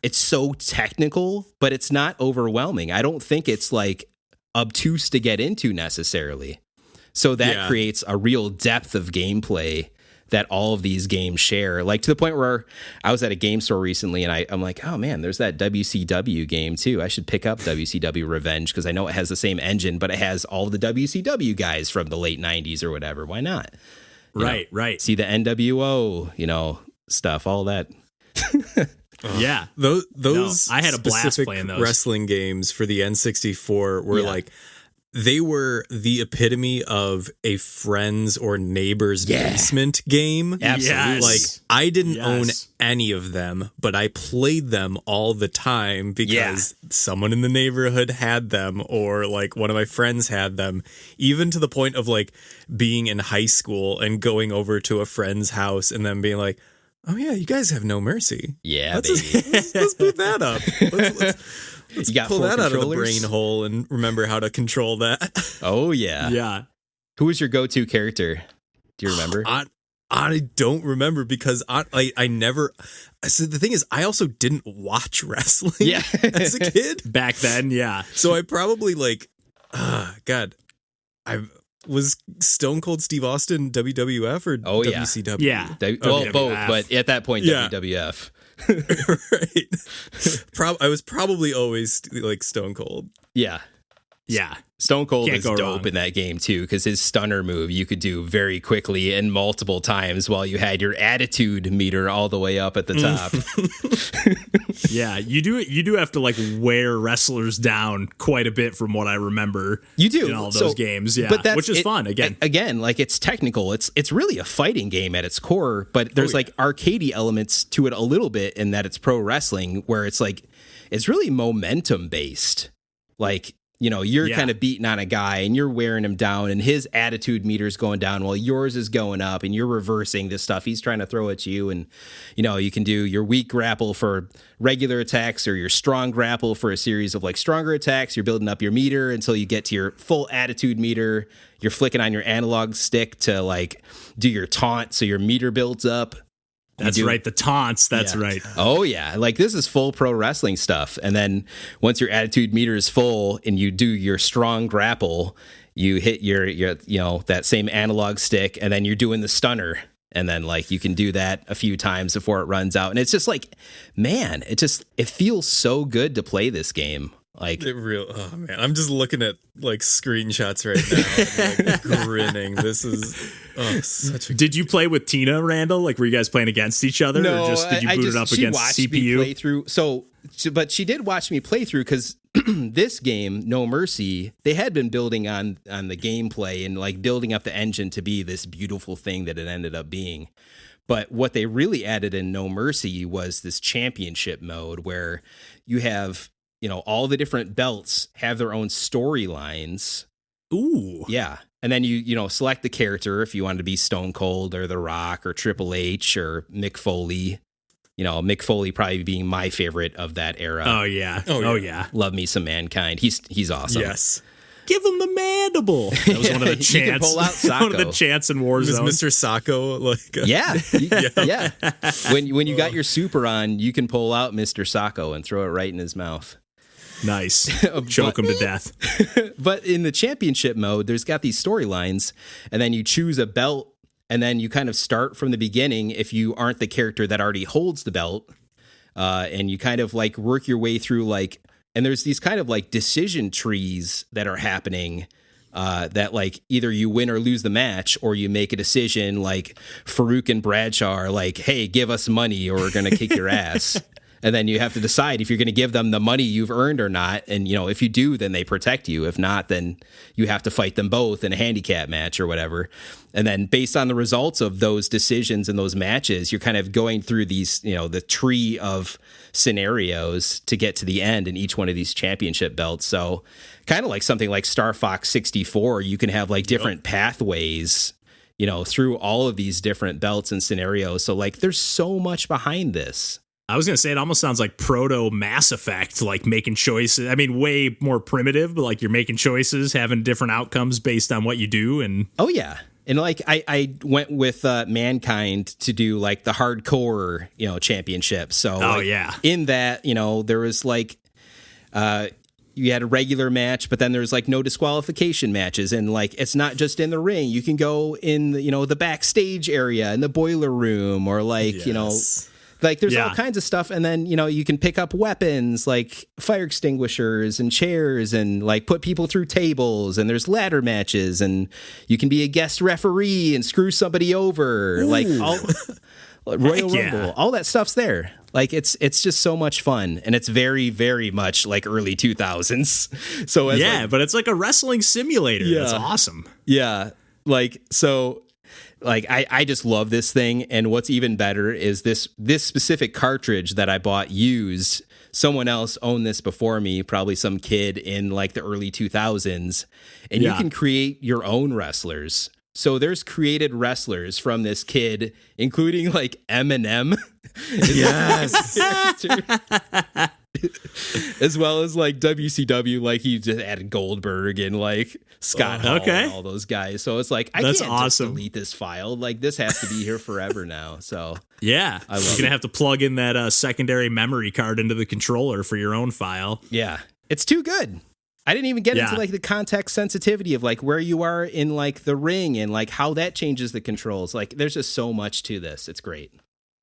it's so technical, but it's not overwhelming. I don't think it's like obtuse to get into necessarily. So that creates a real depth of gameplay that all of these games share. Like, to the point where I was at a game store recently and I'm like, oh man, there's that WCW game too. I should pick up WCW Revenge because I know it has the same engine, but it has all the WCW guys from the late 90s or whatever. Why not? Right. See the NWO, stuff, all that. Yeah, those I had a blast playing those wrestling games for the N64 were like, they were the epitome of a friend's or neighbor's basement game. Absolutely. Yes. Like, I didn't own any of them, but I played them all the time because someone in the neighborhood had them, or like one of my friends had them, even to the point of like being in high school and going over to a friend's house and then being like, oh yeah, you guys have No Mercy. Yeah, let's boot that up. Let's you got pull 4 that out of the controllers? brain hole and remember how to control that. Oh yeah. Yeah. Who was your go-to character? Do you remember? I don't remember because I never. So the thing is, I also didn't watch wrestling as a kid back then. Yeah. So I probably was Stone Cold Steve Austin WWF or WCW? Yeah. Well, both, but at that point, WWF. Right. I was probably always like Stone Cold. Yeah. Stone Cold is dope in that game too, because his stunner move you could do very quickly and multiple times while you had your attitude meter all the way up at the top. Yeah, you do have to like wear wrestlers down quite a bit from what I remember. You do in all those games, but which is fun. Again, like, it's technical. It's really a fighting game at its core, but there's like arcadey elements to it a little bit in that it's pro wrestling, where it's like it's really momentum based. Like, you're kind of beating on a guy and you're wearing him down and his attitude meter's going down while yours is going up, and you're reversing the stuff he's trying to throw at you. And, you can do your weak grapple for regular attacks or your strong grapple for a series of like stronger attacks. You're building up your meter until you get to your full attitude meter. You're flicking on your analog stick to like do your taunt, so your meter builds up. That's right. The taunts. That's right. Oh, yeah. Like, this is full pro wrestling stuff. And then once your attitude meter is full and you do your strong grapple, you hit your that same analog stick, and then you're doing the stunner. And then, like, you can do that a few times before it runs out. And it's just like, man, it feels so good to play this game. Like, oh man, I'm just looking at like screenshots right now, and, like, grinning. This is such a. Did you play with Tina, Randall? Like, were you guys playing against each other, or just did you boot it up she against watched CPU? Me play through. But she did watch me play through because this game, No Mercy, they had been building on the gameplay and like building up the engine to be this beautiful thing that it ended up being. But what they really added in No Mercy was this championship mode where you have, all the different belts have their own storylines. Ooh. Yeah. And then you select the character if you want to be Stone Cold or The Rock or Triple H or Mick Foley. Mick Foley probably being my favorite of that era. Oh yeah. Oh yeah. Love me some Mankind. He's awesome. Yes. Give him the mandible. That was one of the chants. You can pull out Sacco. One of the chants in Warzone. Was Mr. Sacco like? Yeah. When you got your super on, you can pull out Mr. Sacco and throw it right in his mouth. Nice. Choke him to death. But in the championship mode, there's got these storylines, and then you choose a belt, and then you kind of start from the beginning if you aren't the character that already holds the belt, and you kind of like work your way through like. And there's these kind of like decision trees that are happening that like either you win or lose the match, or you make a decision like Farouk and Bradshaw are like, hey, give us money or we're going to kick your ass. And then you have to decide if you're going to give them the money you've earned or not. And, if you do, then they protect you. If not, then you have to fight them both in a handicap match or whatever. And then based on the results of those decisions and those matches, you're kind of going through these, the tree of scenarios to get to the end in each one of these championship belts. So kind of like something like Star Fox 64, you can have like different pathways, through all of these different belts and scenarios. So like there's so much behind this. I was going to say, it almost sounds like proto Mass Effect, like making choices. I mean, way more primitive, but like you're making choices, having different outcomes based on what you do. And oh, yeah. And like I went with Mankind to do like the hardcore, championship. So in that, there was like you had a regular match, but then there's like no disqualification matches. And like it's not just in the ring. You can go in, the backstage area in the boiler room or like, like there's all kinds of stuff. And then, you can pick up weapons like fire extinguishers and chairs and like put people through tables, and there's ladder matches, and you can be a guest referee and screw somebody over. Ooh. Like all Royal Rumble, all that stuff's there. Like it's just so much fun, and it's very, very much like early 2000s. So but it's like a wrestling simulator. Yeah. That's awesome. Yeah. Like, so like I just love this thing, and what's even better is this specific cartridge that I bought used. Someone else owned this before me, probably some kid in like the early 2000s, and you can create your own wrestlers. So there's created wrestlers from this kid, including like Eminem. Yes. As well as like WCW, like he just added Goldberg and like Scott Hall and all those guys. So it's like, I can't just delete this file. Like this has to be here forever now. So yeah, you're going to have to plug in that secondary memory card into the controller for your own file. Yeah, it's too good. I didn't even get into like the context sensitivity of like where you are in like the ring and like how that changes the controls. Like there's just so much to this. It's great.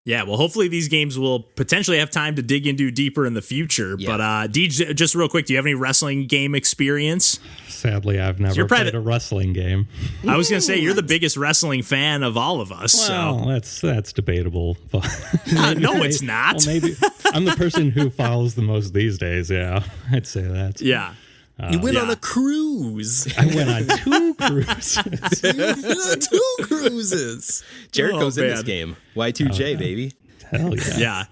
Yeah, well, hopefully these games will potentially have time to dig into deeper in the future. Yeah. But DJ, just real quick, do you have any wrestling game experience? Sadly, I've never played a wrestling game. I was going to say, you're the biggest wrestling fan of all of us. Well, so that's debatable. But no, it's not. Well, maybe I'm the person who follows the most these days. Yeah, I'd say that. Yeah. You went on a cruise. I went on 2 cruises. Two cruises. Jericho's in this game. Y2J, baby. Hell yeah. Yeah.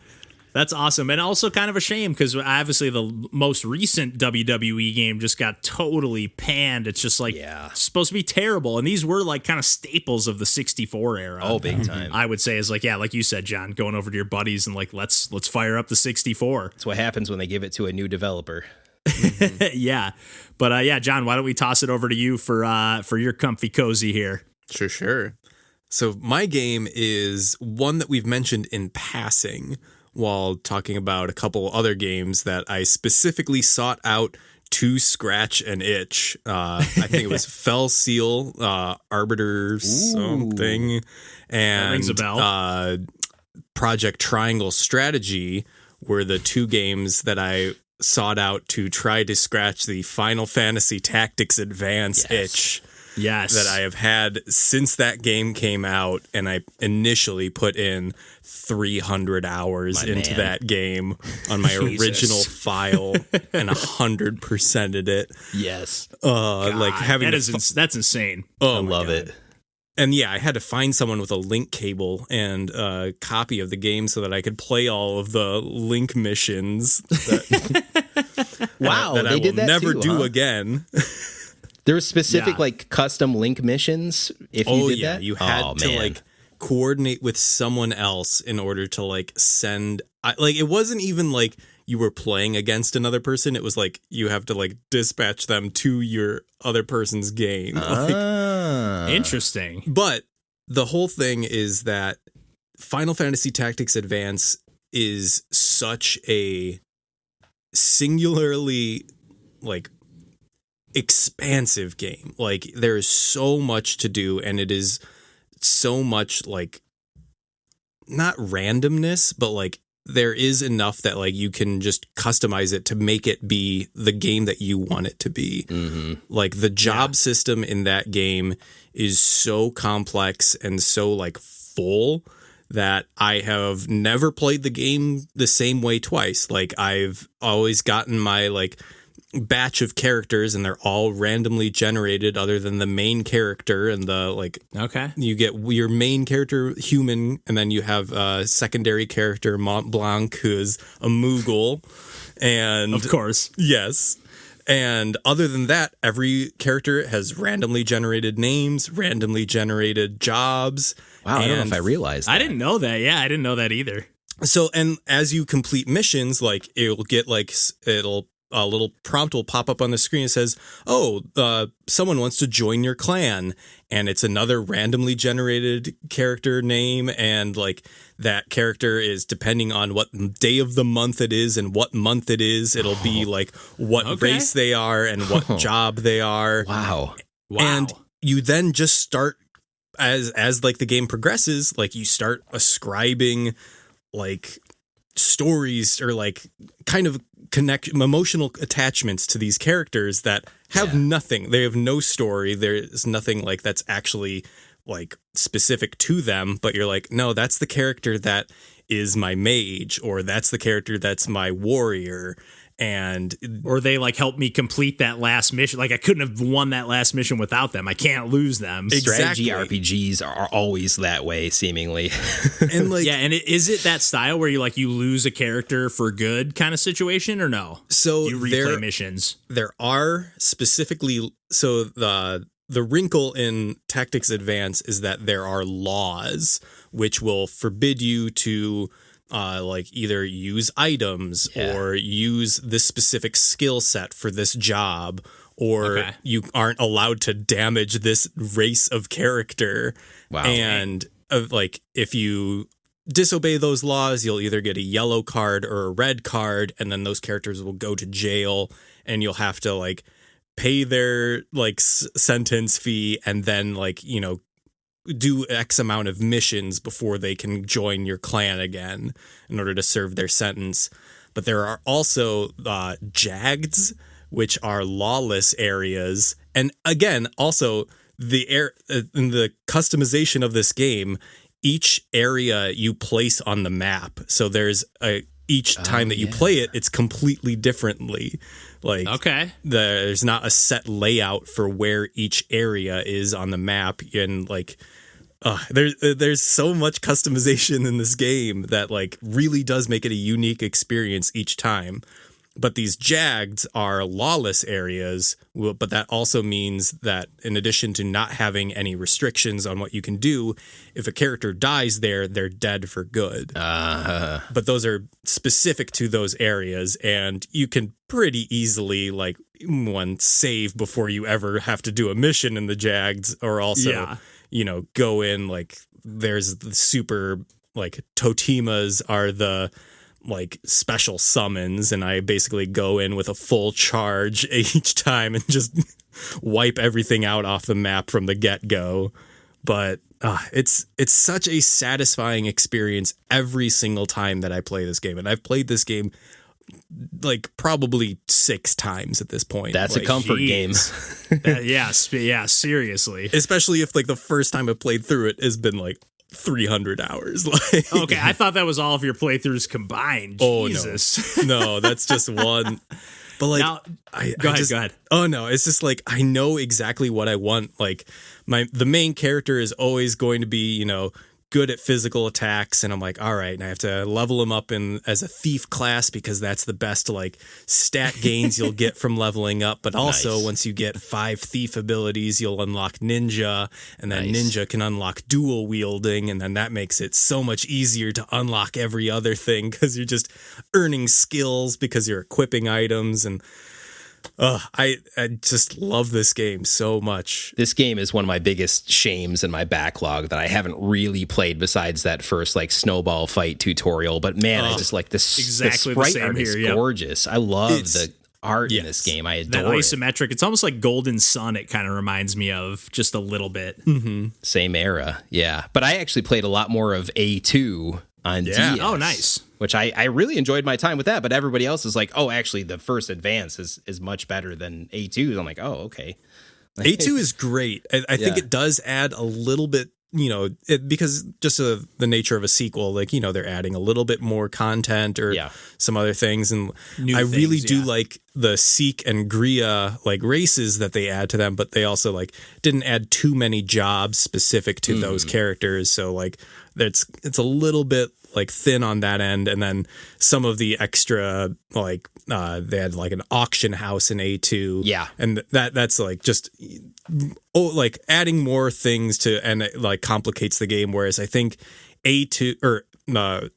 That's awesome. And also kind of a shame because obviously the most recent WWE game just got totally panned. It's just like supposed to be terrible. And these were like kind of staples of the 64 era. Oh, big time. I would say is like, like you said, John, going over to your buddies and like, let's fire up the 64. That's what happens when they give it to a new developer. Yeah. But John, why don't we toss it over to you for your comfy cozy here? Sure. So my game is one that we've mentioned in passing while talking about a couple other games that I specifically sought out to scratch an itch. I think it was Fell Seal, Arbiter something, and that rings a bell. Project Triangle Strategy were the 2 games that I sought out to try to scratch the Final Fantasy Tactics Advance itch that I have had since that game came out, and I initially put in 300 hours into that game on my original file and 100%ed it. Yes. Like having that's insane. Oh, I love it. And yeah, I had to find someone with a link cable and a copy of the game so that I could play all of the link missions. Wow, that they I will did that never too, do huh? again. There were specific like custom link missions. If you did that, you had to like coordinate with someone else in order to like send. Like it wasn't even like you were playing against another person. It was like you have to like dispatch them to your other person's game. Interesting. But the whole thing is that Final Fantasy Tactics Advance is such a singularly like expansive game. Like there is so much to do, and it is so much like not randomness, but like there is enough that like you can just customize it to make it be the game that you want it to be. Like the job system in that game is so complex and so like full that I have never played the game the same way twice. Like I've always gotten my like batch of characters and they're all randomly generated other than the main character and the like. Okay. You get your main character human, and then you have a secondary character Mont Blanc, who is a Moogle. And of course. Yes. And other than that, every character has randomly generated names, randomly generated jobs. Wow, I don't know if I realized that. I didn't know that. Yeah, I didn't know that either. So, and as you complete missions, like it'll get like, a little prompt will pop up on the screen. It says, someone wants to join your clan. And it's another randomly generated character name. And like that character is depending on what day of the month it is and what month it is. It'll be like what race they are and what job they are. Wow. And you then just start as like the game progresses, like you start ascribing like stories or like kind of emotional attachments to these characters that have nothing. They have no story. There's nothing like that's actually like specific to them, but you're like, no, that's the character that is my mage, or that's the character that's my warrior. Or they like help me complete that last mission. Like I couldn't have won that last mission without them. I can't lose them. Strategy RPGs are always that way, seemingly. And like, and is it that style where you lose a character for good kind of situation, or no? So you replay missions. There are specifically the wrinkle in Tactics Advance is that there are laws which will forbid you to like either use items or use this specific skill set for this job, or you aren't allowed to damage this race of character. Wow. And like if you disobey those laws, you'll either get a yellow card or a red card, and then those characters will go to jail, and you'll have to like pay their like sentence fee, and then like, you know, do X amount of missions before they can join your clan again in order to serve their sentence. But there are also jags, which are lawless areas. And again, also in the customization of this game, each area you place on the map. So there's each time that you play it, it's completely differently. Like, there's not a set layout for where each area is on the map, and like, there's so much customization in this game that like really does make it a unique experience each time. But these jags are lawless areas, but that also means that in addition to not having any restrictions on what you can do, if a character dies there, they're dead for good. But those are specific to those areas, and you can pretty easily like save before you ever have to do a mission in the jags, or also you know, go in like there's the super like Totemas are the like special summons, and I basically go in with a full charge each time and just wipe everything out off the map from the get-go. But it's such a satisfying experience every single time that I play this game, and I've played this game like probably 6 times at this point. That's like, a comfort game. Yeah, seriously. Especially if like the first time I played through it has been like 300 hours. Like, Okay, I thought that was all of your playthroughs combined. oh Jesus. no, that's just one. But like, Now, go ahead. Oh no, it's just like I know exactly what I want. Like the main character is always going to be, good at physical attacks, and I'm like, all right, and I have to level him up as a thief class because that's the best like stat gains you'll get from leveling up. But also, once you get 5 thief abilities, you'll unlock ninja, and then ninja can unlock dual wielding, and then that makes it so much easier to unlock every other thing because you're just earning skills because you're equipping items. And I just love this game so much. This game is one of my biggest shames in my backlog that I haven't really played besides that first like snowball fight tutorial. But man, I just like this. Exactly the the sprite same art here. is Yep. gorgeous. I love the art in this game. I That adore it. isometric. It's almost like Golden Sun. It kind of reminds me of just a little bit. Same era, yeah. But I actually played a lot more of A2 on DS. Oh, nice. Which I really enjoyed my time with that, but everybody else is like, oh, actually, the first Advance is much better than A2. I'm like, oh, okay. A2 is great. I think it does add a little bit, because just of the nature of a sequel, like, they're adding a little bit more content or some other things. And I really do like the Sikh and Griya like races that they add to them, but they also like didn't add too many jobs specific to those characters. So like it's a little bit like thin on that end. And then some of the extra, like they had like an auction house in A2. Yeah. And that's like just like adding more things to, and it like complicates the game. Whereas I think A2 or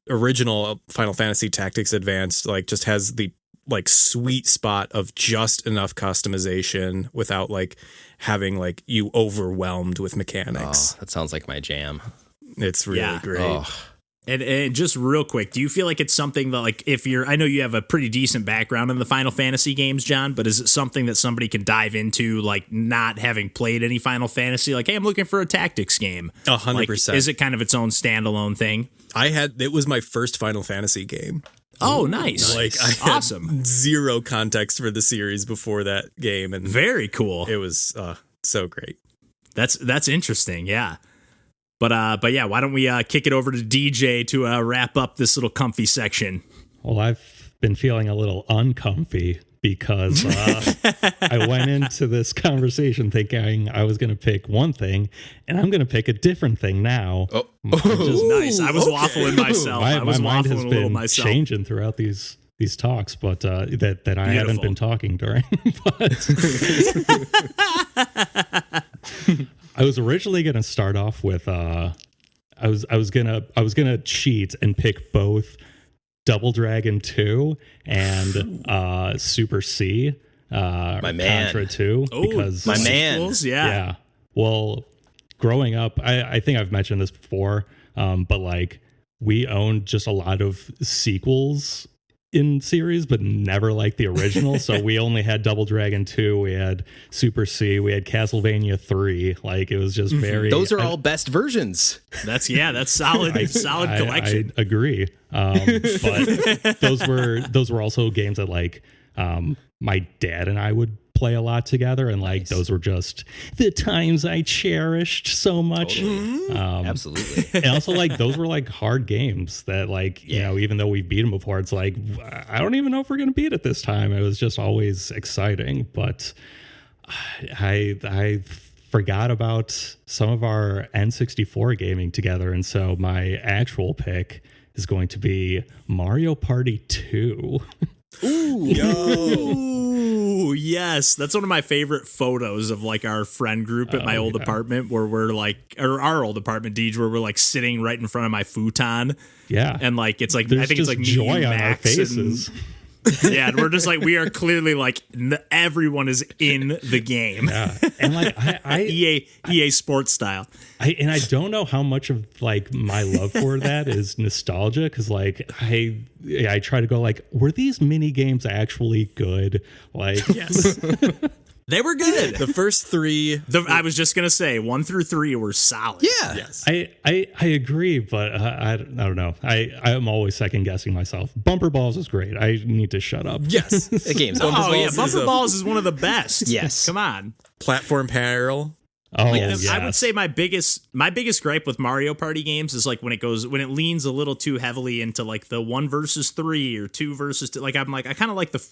original Final Fantasy Tactics Advanced like just has the like sweet spot of just enough customization without like having like you overwhelmed with mechanics. That sounds like my jam. It's really great. Oh. And just real quick, do you feel like it's something that, like, I know you have a pretty decent background in the Final Fantasy games, John, but is it something that somebody can dive into, like, not having played any Final Fantasy? Like, hey, I'm looking for a tactics game. 100%. Like, is it kind of its own standalone thing? It was my first Final Fantasy game. Oh, nice. Like, I had awesome. zero context for the series before that game. And very cool. It was so great. That's interesting. Yeah. But yeah, why don't we kick it over to DJ to wrap up this little comfy section? Well, I've been feeling a little uncomfy because I went into this conversation thinking I was going to pick one thing, and I'm going to pick a different thing now. Oh, nice. I was waffling myself. I was my mind waffling has a little been myself. changing throughout these talks, but that I haven't been talking during. But I was originally going to start off with I was gonna cheat and pick both Double Dragon 2 and Super C, my man. Contra 2, because my man. Yeah. Well, growing up, I think I've mentioned this before, but like we owned just a lot of sequels in series, but never like the original. So we only had Double Dragon 2, we had Super C, we had Castlevania 3. Like it was just very. Those are all best versions. That's solid. Solid collection. I agree. But those were also games that like my dad and I would play a lot together, and like those were just the times I cherished so much. Totally. Absolutely. And also like those were like hard games that like even though we beat them before, it's like I don't even know if we're gonna beat it this time. It was just always exciting, but I forgot about some of our N64 gaming together, and so my actual pick is going to be Mario Party 2. Ooh, yes. That's one of my favorite photos of like our friend group at my old apartment, where we're like, or our old apartment, Deej, where we're like sitting right in front of my futon. Yeah. And like, it's like, There's I think it's like joy me, on Max, our faces. Yeah, and we're just like, we are clearly like, everyone is in the game. Yeah. And like EA Sports style. I don't know how much of like my love for that is nostalgia, because like I try to go like, were these mini games actually good? Like Yes. They were good. The first three. I was just gonna say 1 through 3 were solid. Yeah. Yes. I agree, but I don't know. I'm always second guessing myself. Bumper Balls is great. I need to shut up. Yes. The game's Oh awesome. yeah, Bumper Balls is one of the best. Yes. Come on. Platform Peril. Oh, Yes. yes. I would say my biggest gripe with Mario Party games is like when it leans a little too heavily into like the 1 versus 3 or 2 versus 2. Like I kind of like the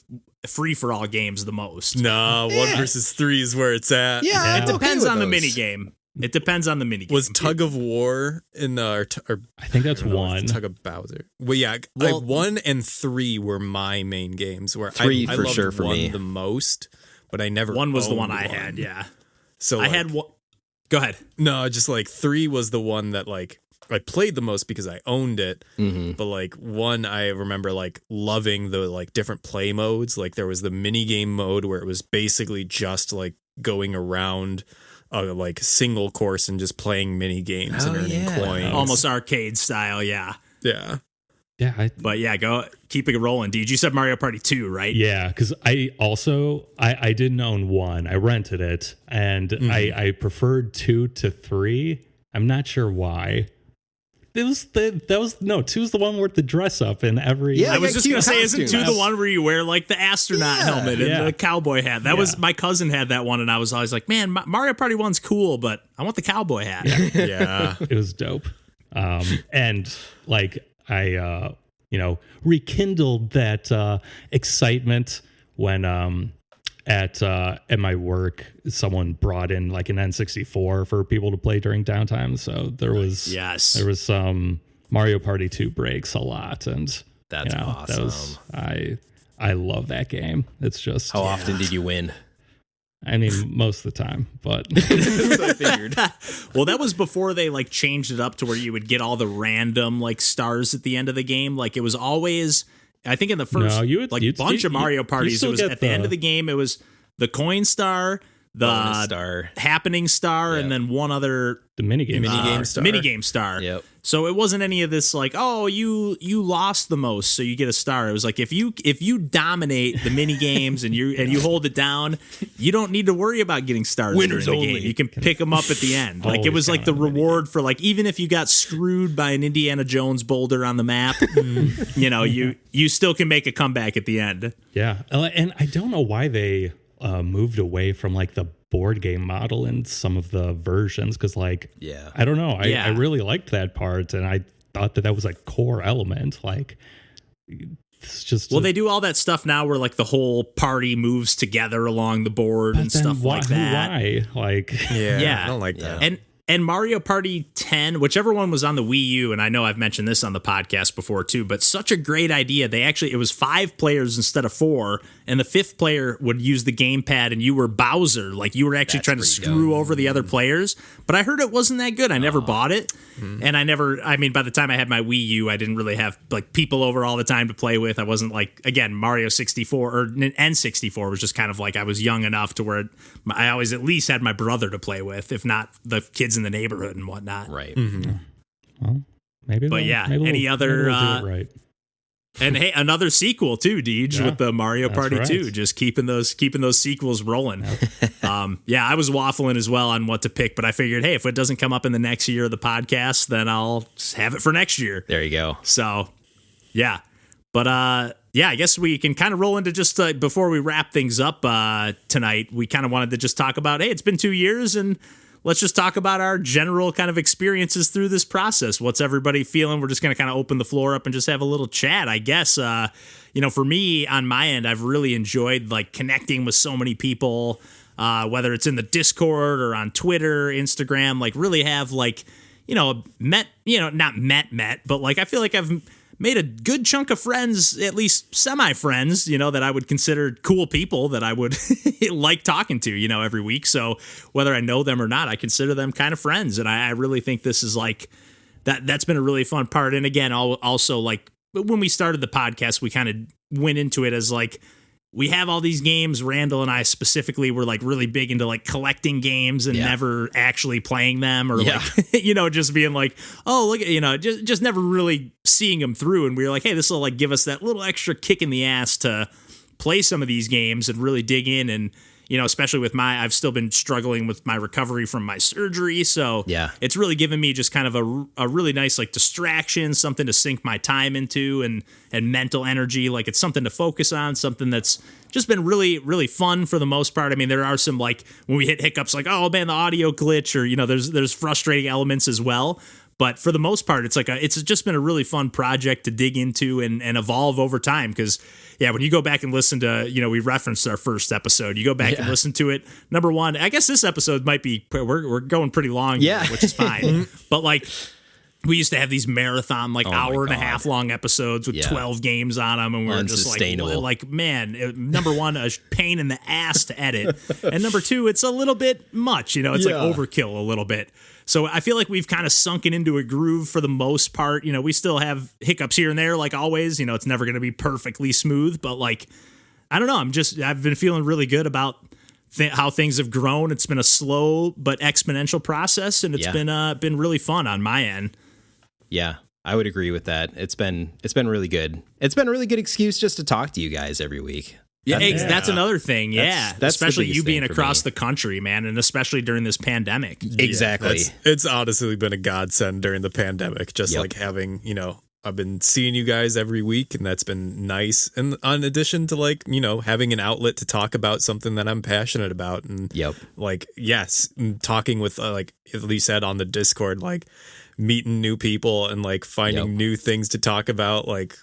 free for all games the most. No, 1 versus 3 is where it's at. Yeah, Yeah. I'm It okay depends with on the those. mini game. It depends on the mini game. Was Tug of War in the or I think that's I don't know, one. Tug of Bowser. Well, yeah, Well- 1 and 3 were my main games. Where 3 I for loved sure for 1 me. the most, but I never. 1 was the one owned I had. Yeah, So I like, had one. Go ahead. no, just like 3 was the one that like I played the most because I owned it. Mm-hmm. But like 1, I remember like loving the like different play modes. Like there was the mini game mode where it was basically just like going around a like single course and just playing mini games and Oh, earning yeah. coins. Almost arcade style. Yeah, Yeah. Yeah, but yeah, keep it rolling, dude. You said Mario Party 2, right? yeah, because I also I didn't own 1. I rented it, and I preferred 2 to 3. I'm not sure why. Two is the one with the dress up in every. Yeah, I was got just cute gonna say, isn't costumes. 2 the one where you wear like the astronaut helmet and Yeah. the cowboy hat? That was my cousin had that one, and I was always like, man, Mario Party 1's cool, but I want the cowboy hat. Yeah. It was dope. And like I rekindled that excitement when at my work someone brought in like an N64 for people to play during downtime. So there was some Mario Party 2 breaks a lot, and That's awesome. That was, I love that game. It's just How often did you win? I mean, most of the time, but I figured. Well, that was before they like changed it up to where you would get all the random like stars at the end of the game. Like it was always, I think in the first bunch of Mario parties, it was at the end of the game. It was the coin star, the Bonus star. happening star, and then one other the minigame. minigame star. Yep. So it wasn't any of this like, oh, you lost the most, so you get a star. It was like if you dominate the mini games and you hold it down, you don't need to worry about getting stars. Winners during the only. game. You can pick them up at the end. Like it Always was like the count on the reward for like even if you got screwed by an Indiana Jones boulder on the map, you still can make a comeback at the end. Yeah, and I don't know why they moved away from like the board game model in some of the versions, because like I don't know, I really liked that part, and I thought that was like core element. Like it's just they do all that stuff now where like the whole party moves together along the board and stuff like that. Why? Like Yeah. I don't like that. And Mario Party 10, whichever one was on the Wii U, and I know I've mentioned this on the podcast before too, but such a great idea. It was 5 players instead of 4, and the 5th player would use the gamepad, and you were Bowser. Like you were actually trying to screw over the other players. But I heard it wasn't that good. I never bought it. And by the time I had my Wii U, I didn't really have like people over all the time to play with. I wasn't like, again, Mario 64 or N64 was just kind of like I was young enough to where I always at least had my brother to play with, if not the kids in the neighborhood and whatnot. Right. well, maybe. But any other do it right. and hey, another sequel too, Deej, with the Mario Party right. 2, just keeping those sequels rolling. I was waffling as well on what to pick, but I figured, hey, if it doesn't come up in the next year of the podcast, then I'll just have it for next year. There you go. So, yeah. But I guess we can kind of roll into just before we wrap things up tonight, we kind of wanted to just talk about, hey, it's been 2 years, and let's just talk about our general kind of experiences through this process. What's everybody feeling? We're just going to kind of open the floor up and just have a little chat, I guess. For me, on my end, I've really enjoyed like connecting with so many people, whether it's in the Discord or on Twitter, Instagram, like really have like, not met, but like I feel like I've made a good chunk of friends, at least semi-friends, that I would consider cool people that I would like talking to, every week. So whether I know them or not, I consider them kind of friends. And I really think this is like, that's been a really fun part. And again, also like when we started the podcast, we kind of went into it as like, we have all these games. Randall and I specifically were like really big into like collecting games and never actually playing them, or like, just being like, oh, look at, just never really seeing them through. And we were like, hey, this will like give us that little extra kick in the ass to play some of these games and really dig in and, especially with I've still been struggling with my recovery from my surgery. So yeah, it's really given me just kind of a really nice like distraction, something to sink my time into and mental energy. Like it's something to focus on, something that's just been really, really fun for the most part. I mean, there are some like when we hit hiccups like, oh man, the audio glitch, or, there's frustrating elements as well. But for the most part, it's just been a really fun project to dig into and evolve over time. Because, when you go back and listen to, we referenced our first episode. You go back and listen to it. Number one, I guess this episode might be, we're going pretty long, here, which is fine. But like, we used to have these marathon, like hour and a half long episodes with 12 games on them. And we were just like, man, number one, a pain in the ass to edit. And number two, it's a little bit much, it's like overkill a little bit. So I feel like we've kind of sunken into a groove for the most part. We still have hiccups here and there, like always. It's never going to be perfectly smooth, but like, I don't know. I've been feeling really good about how things have grown. It's been a slow but exponential process, and it's been really fun on my end. Yeah, I would agree with that. It's been really good. It's been a really good excuse just to talk to you guys every week. That's another thing. That's especially you being across the country, man, and especially during this pandemic. Exactly. It's honestly been a godsend during the pandemic, just like having, I've been seeing you guys every week, and that's been nice. And in addition to like, having an outlet to talk about something that I'm passionate about. And like, yes, talking with like Lee said on the Discord, like meeting new people and like finding new things to talk about. Like,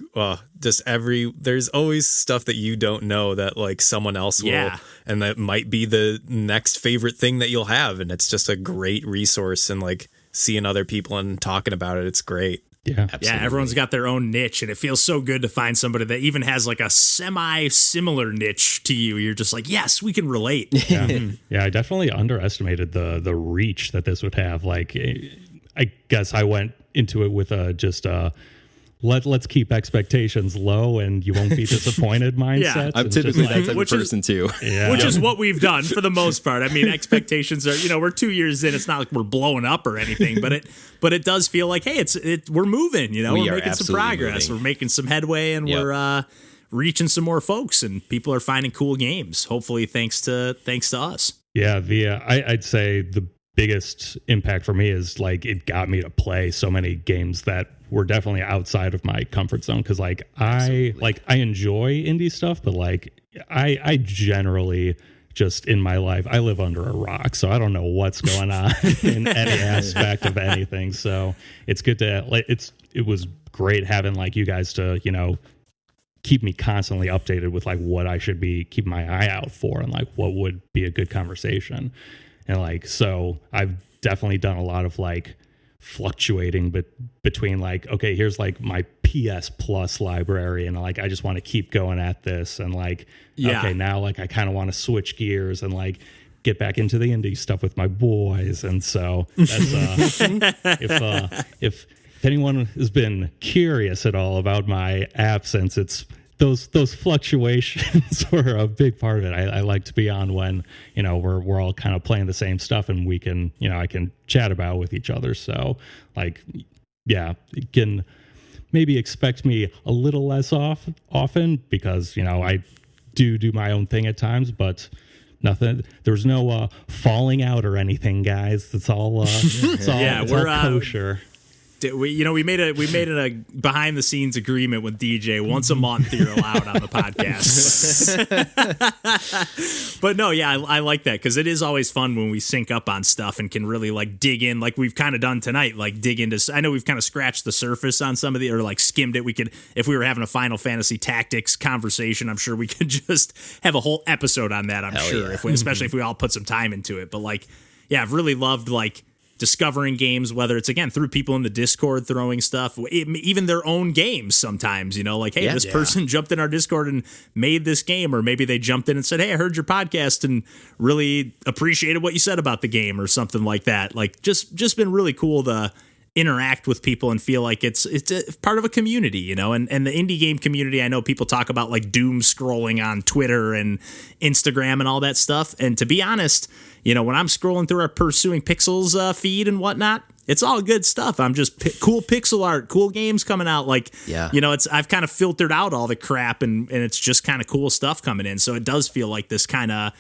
there's always stuff that you don't know that like someone else will, and that might be the next favorite thing that you'll have. And it's just a great resource, and like seeing other people and talking about it, it's great. Yeah, absolutely. Yeah, everyone's got their own niche, and it feels so good to find somebody that even has like a semi-similar niche to you. You're just like, yes, we can relate. Yeah, I definitely underestimated the reach that this would have. Like, I guess I went into it with let's keep expectations low and you won't be disappointed mindset. I'm typically that type of person too. Which is what we've done for the most part. I mean, expectations are, we're 2 years in. It's not like we're blowing up or anything, but it does feel like, hey, we're moving. We're making some progress. Moving. We're making some headway, and we're reaching some more folks, and people are finding cool games. Hopefully, thanks to us. Yeah, I'd say the biggest impact for me is like it got me to play so many games that were definitely outside of my comfort zone, because like I enjoy indie stuff, but like I generally just in my life I live under a rock, so I don't know what's going on in any aspect of anything. So it's good to like it was great having like you guys to keep me constantly updated with like what I should be keeping my eye out for and like what would be a good conversation. And like, so I've definitely done a lot of like fluctuating between like, okay, here's like my PS Plus library, and like I just want to keep going at this, and like, okay, now like I kind of want to switch gears and like get back into the indie stuff with my boys. And so that's if anyone has been curious at all about my absence, it's those fluctuations were a big part of it. I like to be on when we're all kind of playing the same stuff, and we can I can chat about with each other. So like, you can maybe expect me a little less often because I do my own thing at times, but nothing. There's no falling out or anything, guys. It's all it's all kosher. We made a behind the scenes agreement with DJ. Once a month you're allowed on the podcast. But no, I like that, because it is always fun when we sync up on stuff and can really like dig in, like we've kind of done tonight. Like dig into. I know we've kind of scratched the surface on some of the, or like skimmed it. We could, if we were having a Final Fantasy Tactics conversation, I'm sure we could just have a whole episode on that. I'm sure, especially if we all put some time into it. But like, I've really loved like discovering games, whether it's again through people in the Discord throwing stuff, even their own games sometimes, like, hey, this person jumped in our Discord and made this game, or maybe they jumped in and said, hey, I heard your podcast and really appreciated what you said about the game, or something like that. Like just been really cool to interact with people and feel like it's a part of a community, and the indie game community. I know people talk about like doom scrolling on Twitter and Instagram and all that stuff. And to be honest, when I'm scrolling through our Pursuing Pixels feed and whatnot, it's all good stuff. I'm just cool pixel art, cool games coming out. Like, I've kind of filtered out all the crap, and it's just kind of cool stuff coming in. So it does feel like this kind of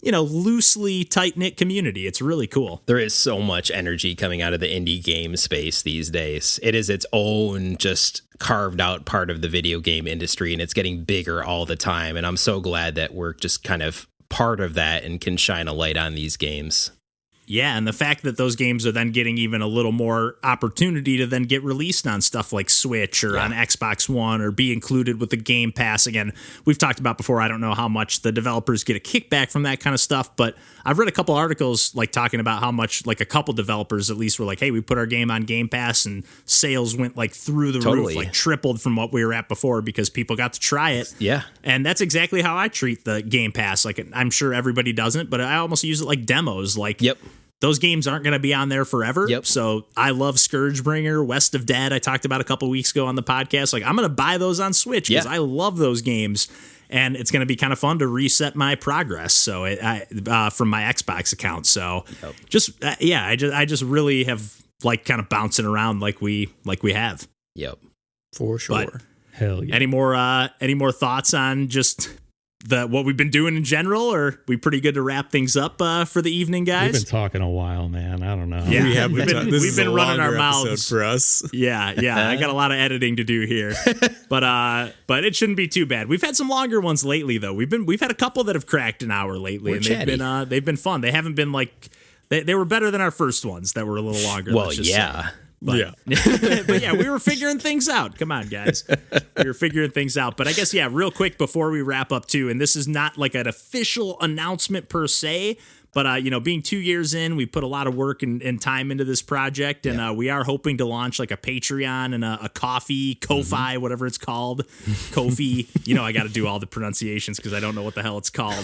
loosely tight-knit community. It's really cool. There is so much energy coming out of the indie game space these days. It is its own just carved out part of the video game industry, and it's getting bigger all the time. And I'm so glad that we're just kind of part of that and can shine a light on these games. Yeah, and the fact that those games are then getting even a little more opportunity to then get released on stuff like Switch or on Xbox One or be included with the Game Pass. Again, we've talked about before, I don't know how much the developers get a kickback from that kind of stuff, but I've read a couple articles like talking about how much like a couple developers at least were like, hey, we put our game on Game Pass and sales went like through the roof, like tripled from what we were at before because people got to try it. Yeah. And that's exactly how I treat the Game Pass. Like, I'm sure everybody doesn't, but I almost use it like demos. Like, those games aren't going to be on there forever. So I love Scourgebringer, West of Dead. I talked about a couple weeks ago on the podcast. Like, I'm going to buy those on Switch because I love those games. And it's going to be kind of fun to reset my progress. So from my Xbox account. So I just really have like kind of bouncing around like we have. Yep. For sure. But hell yeah. Any more thoughts on just what we've been doing in general, or are we pretty good to wrap things up for the evening, guys? We've been talking a while, man. I don't know. Yeah, we've been running our mouths for us. Yeah. I got a lot of editing to do here, but it shouldn't be too bad. We've had some longer ones lately, though. We've had a couple that have cracked an hour lately, and they've been fun. They haven't been like they were better than our first ones that were a little longer. Well, yeah. But we were figuring things out. Come on, guys. We were figuring things out. But I guess, real quick before we wrap up, too, and this is not like an official announcement per se, but, being 2 years in, we put a lot of work and time into this project, and we are hoping to launch like a Patreon and a Ko-Fi, whatever it's called. Ko-fi. I got to do all the pronunciations because I don't know what the hell it's called.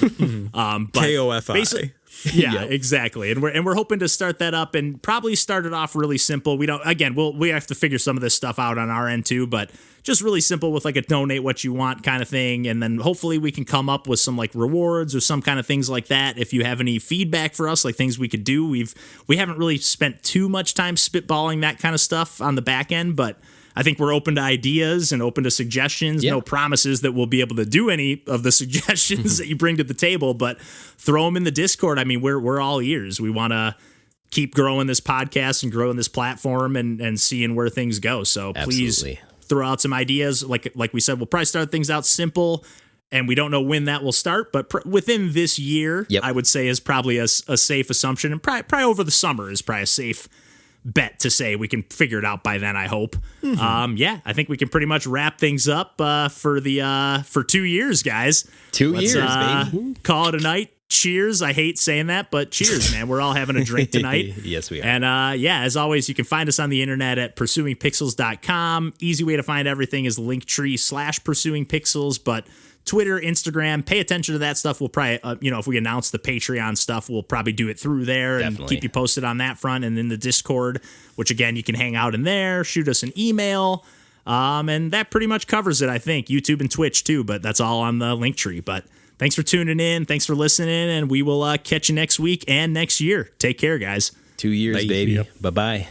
But K-O-F-I. Yeah, exactly. And we're hoping to start that up and probably start it off really simple. We have to figure some of this stuff out on our end too, but just really simple with like a donate what you want kind of thing. And then hopefully we can come up with some like rewards or some kind of things like that. If you have any feedback for us, like things we could do, we haven't really spent too much time spitballing that kind of stuff on the back end, but I think we're open to ideas and open to suggestions. No promises that we'll be able to do any of the suggestions that you bring to the table, but throw them in the Discord. I mean, we're all ears. We want to keep growing this podcast and growing this platform and seeing where things go. So please throw out some ideas. Like we said, we'll probably start things out simple, and we don't know when that will start, but within this year, I would say is probably a safe assumption, and probably over the summer is probably a safe bet to say we can figure it out by then, I hope. I think we can pretty much wrap things up for 2 years, guys. 2 years, baby. Call it a night. Cheers. I hate saying that, but cheers, man. We're all having a drink tonight. Yes, we are. And as always, you can find us on the internet at pursuingpixels.com. Easy way to find everything is linktree/pursuingpixels, but Twitter, Instagram, pay attention to that stuff. We'll probably, if we announce the Patreon stuff, we'll probably do it through there and keep you posted on that front. And in the Discord, which again, you can hang out in there, shoot us an email. And that pretty much covers it, I think. YouTube and Twitch too, but that's all on the Linktree. But thanks for tuning in. Thanks for listening. And we will catch you next week and next year. Take care, guys. 2 years, baby. Yep. Bye-bye.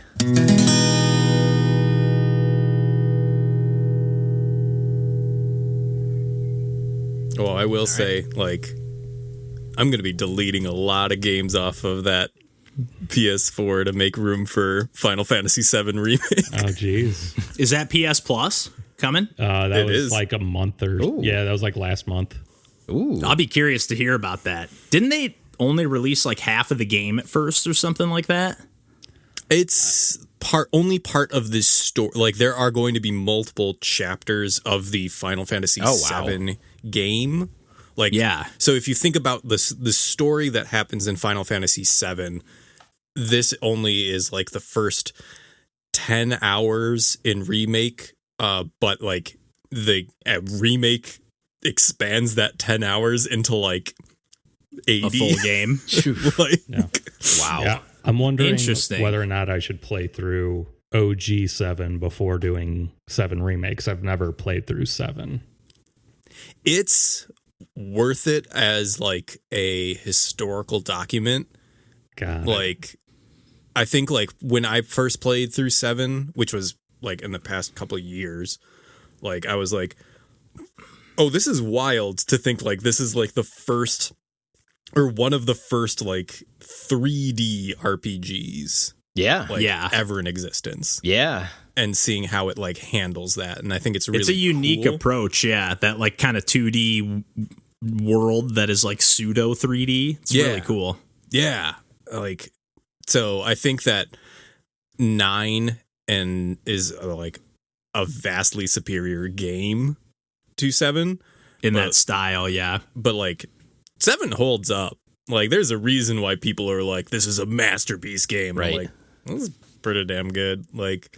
Well, I will say, I'm going to be deleting a lot of games off of that PS4 to make room for Final Fantasy VII Remake. Oh, jeez. Is that PS Plus coming? That was like a month or... Ooh. Yeah, that was like last month. Ooh. I'll be curious to hear about that. Didn't they only release like half of the game at first or something like that? It's only part of this story. Like, there are going to be multiple chapters of the Final Fantasy VII game. So if you think about the story that happens in Final Fantasy VII, this only is like the first 10 hours in Remake, but like the Remake expands that 10 hours into like 80. A full game. Wow. Yeah. I'm wondering whether or not I should play through OG 7 before doing 7 remakes. I've never played through 7. It's worth it as like a historical document. I think like when I first played through 7, which was like in the past couple of years, like I was like, oh, this is wild to think like this is like the first or one of the first like 3D RPGs Yeah. like Yeah. ever in existence. Yeah. And seeing how it like handles that. And I think it's really It's a unique cool. approach, yeah. That like kind of 2D world that is like pseudo 3D. It's really cool. Yeah. Like, so I think that 9 and is like a vastly superior game to 7 In that style, yeah. but like 7 holds up. Like there's a reason why people are like, this is a masterpiece game. Right. I'm like, this is pretty damn good. Like,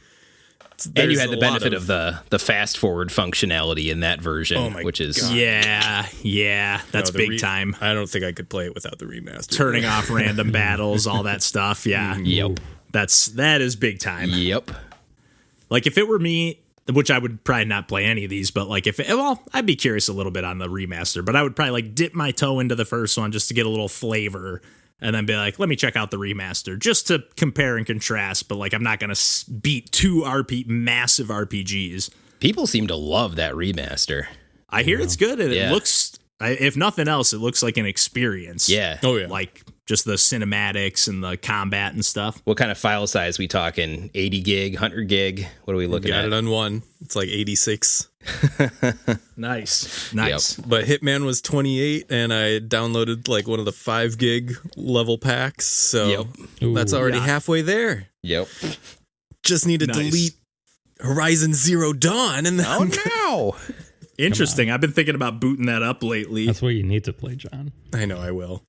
And you had the benefit of the fast forward functionality in that version, Oh my which is God. Yeah. That's the big time. I don't think I could play it without the remaster. Turning off random battles, all that stuff. Yeah. Yep. That is big time. Yep. Like if it were me, which I would probably not play any of these, but like I'd be curious a little bit on the remaster, but I would probably like dip my toe into the first one just to get a little flavor and then be like, let me check out the remaster just to compare and contrast. But like, I'm not going to beat two massive RPGs. People seem to love that remaster. I hear it's good and Yeah. it looks, if nothing else, it looks like an experience. Yeah. Oh yeah. Like just the cinematics and the combat and stuff. What kind of file size we talking? 80 gig, 100 gig? What are we looking Got at? it on one. It's like 86. Nice. But Hitman was 28, and I downloaded like one of the 5 gig level packs. So that's already halfway there. Yep. Just need to Nice. delete Horizon Zero Dawn, and then Oh, no. Interesting. I've been thinking about booting that up lately. That's what you need to play, John. I know I will.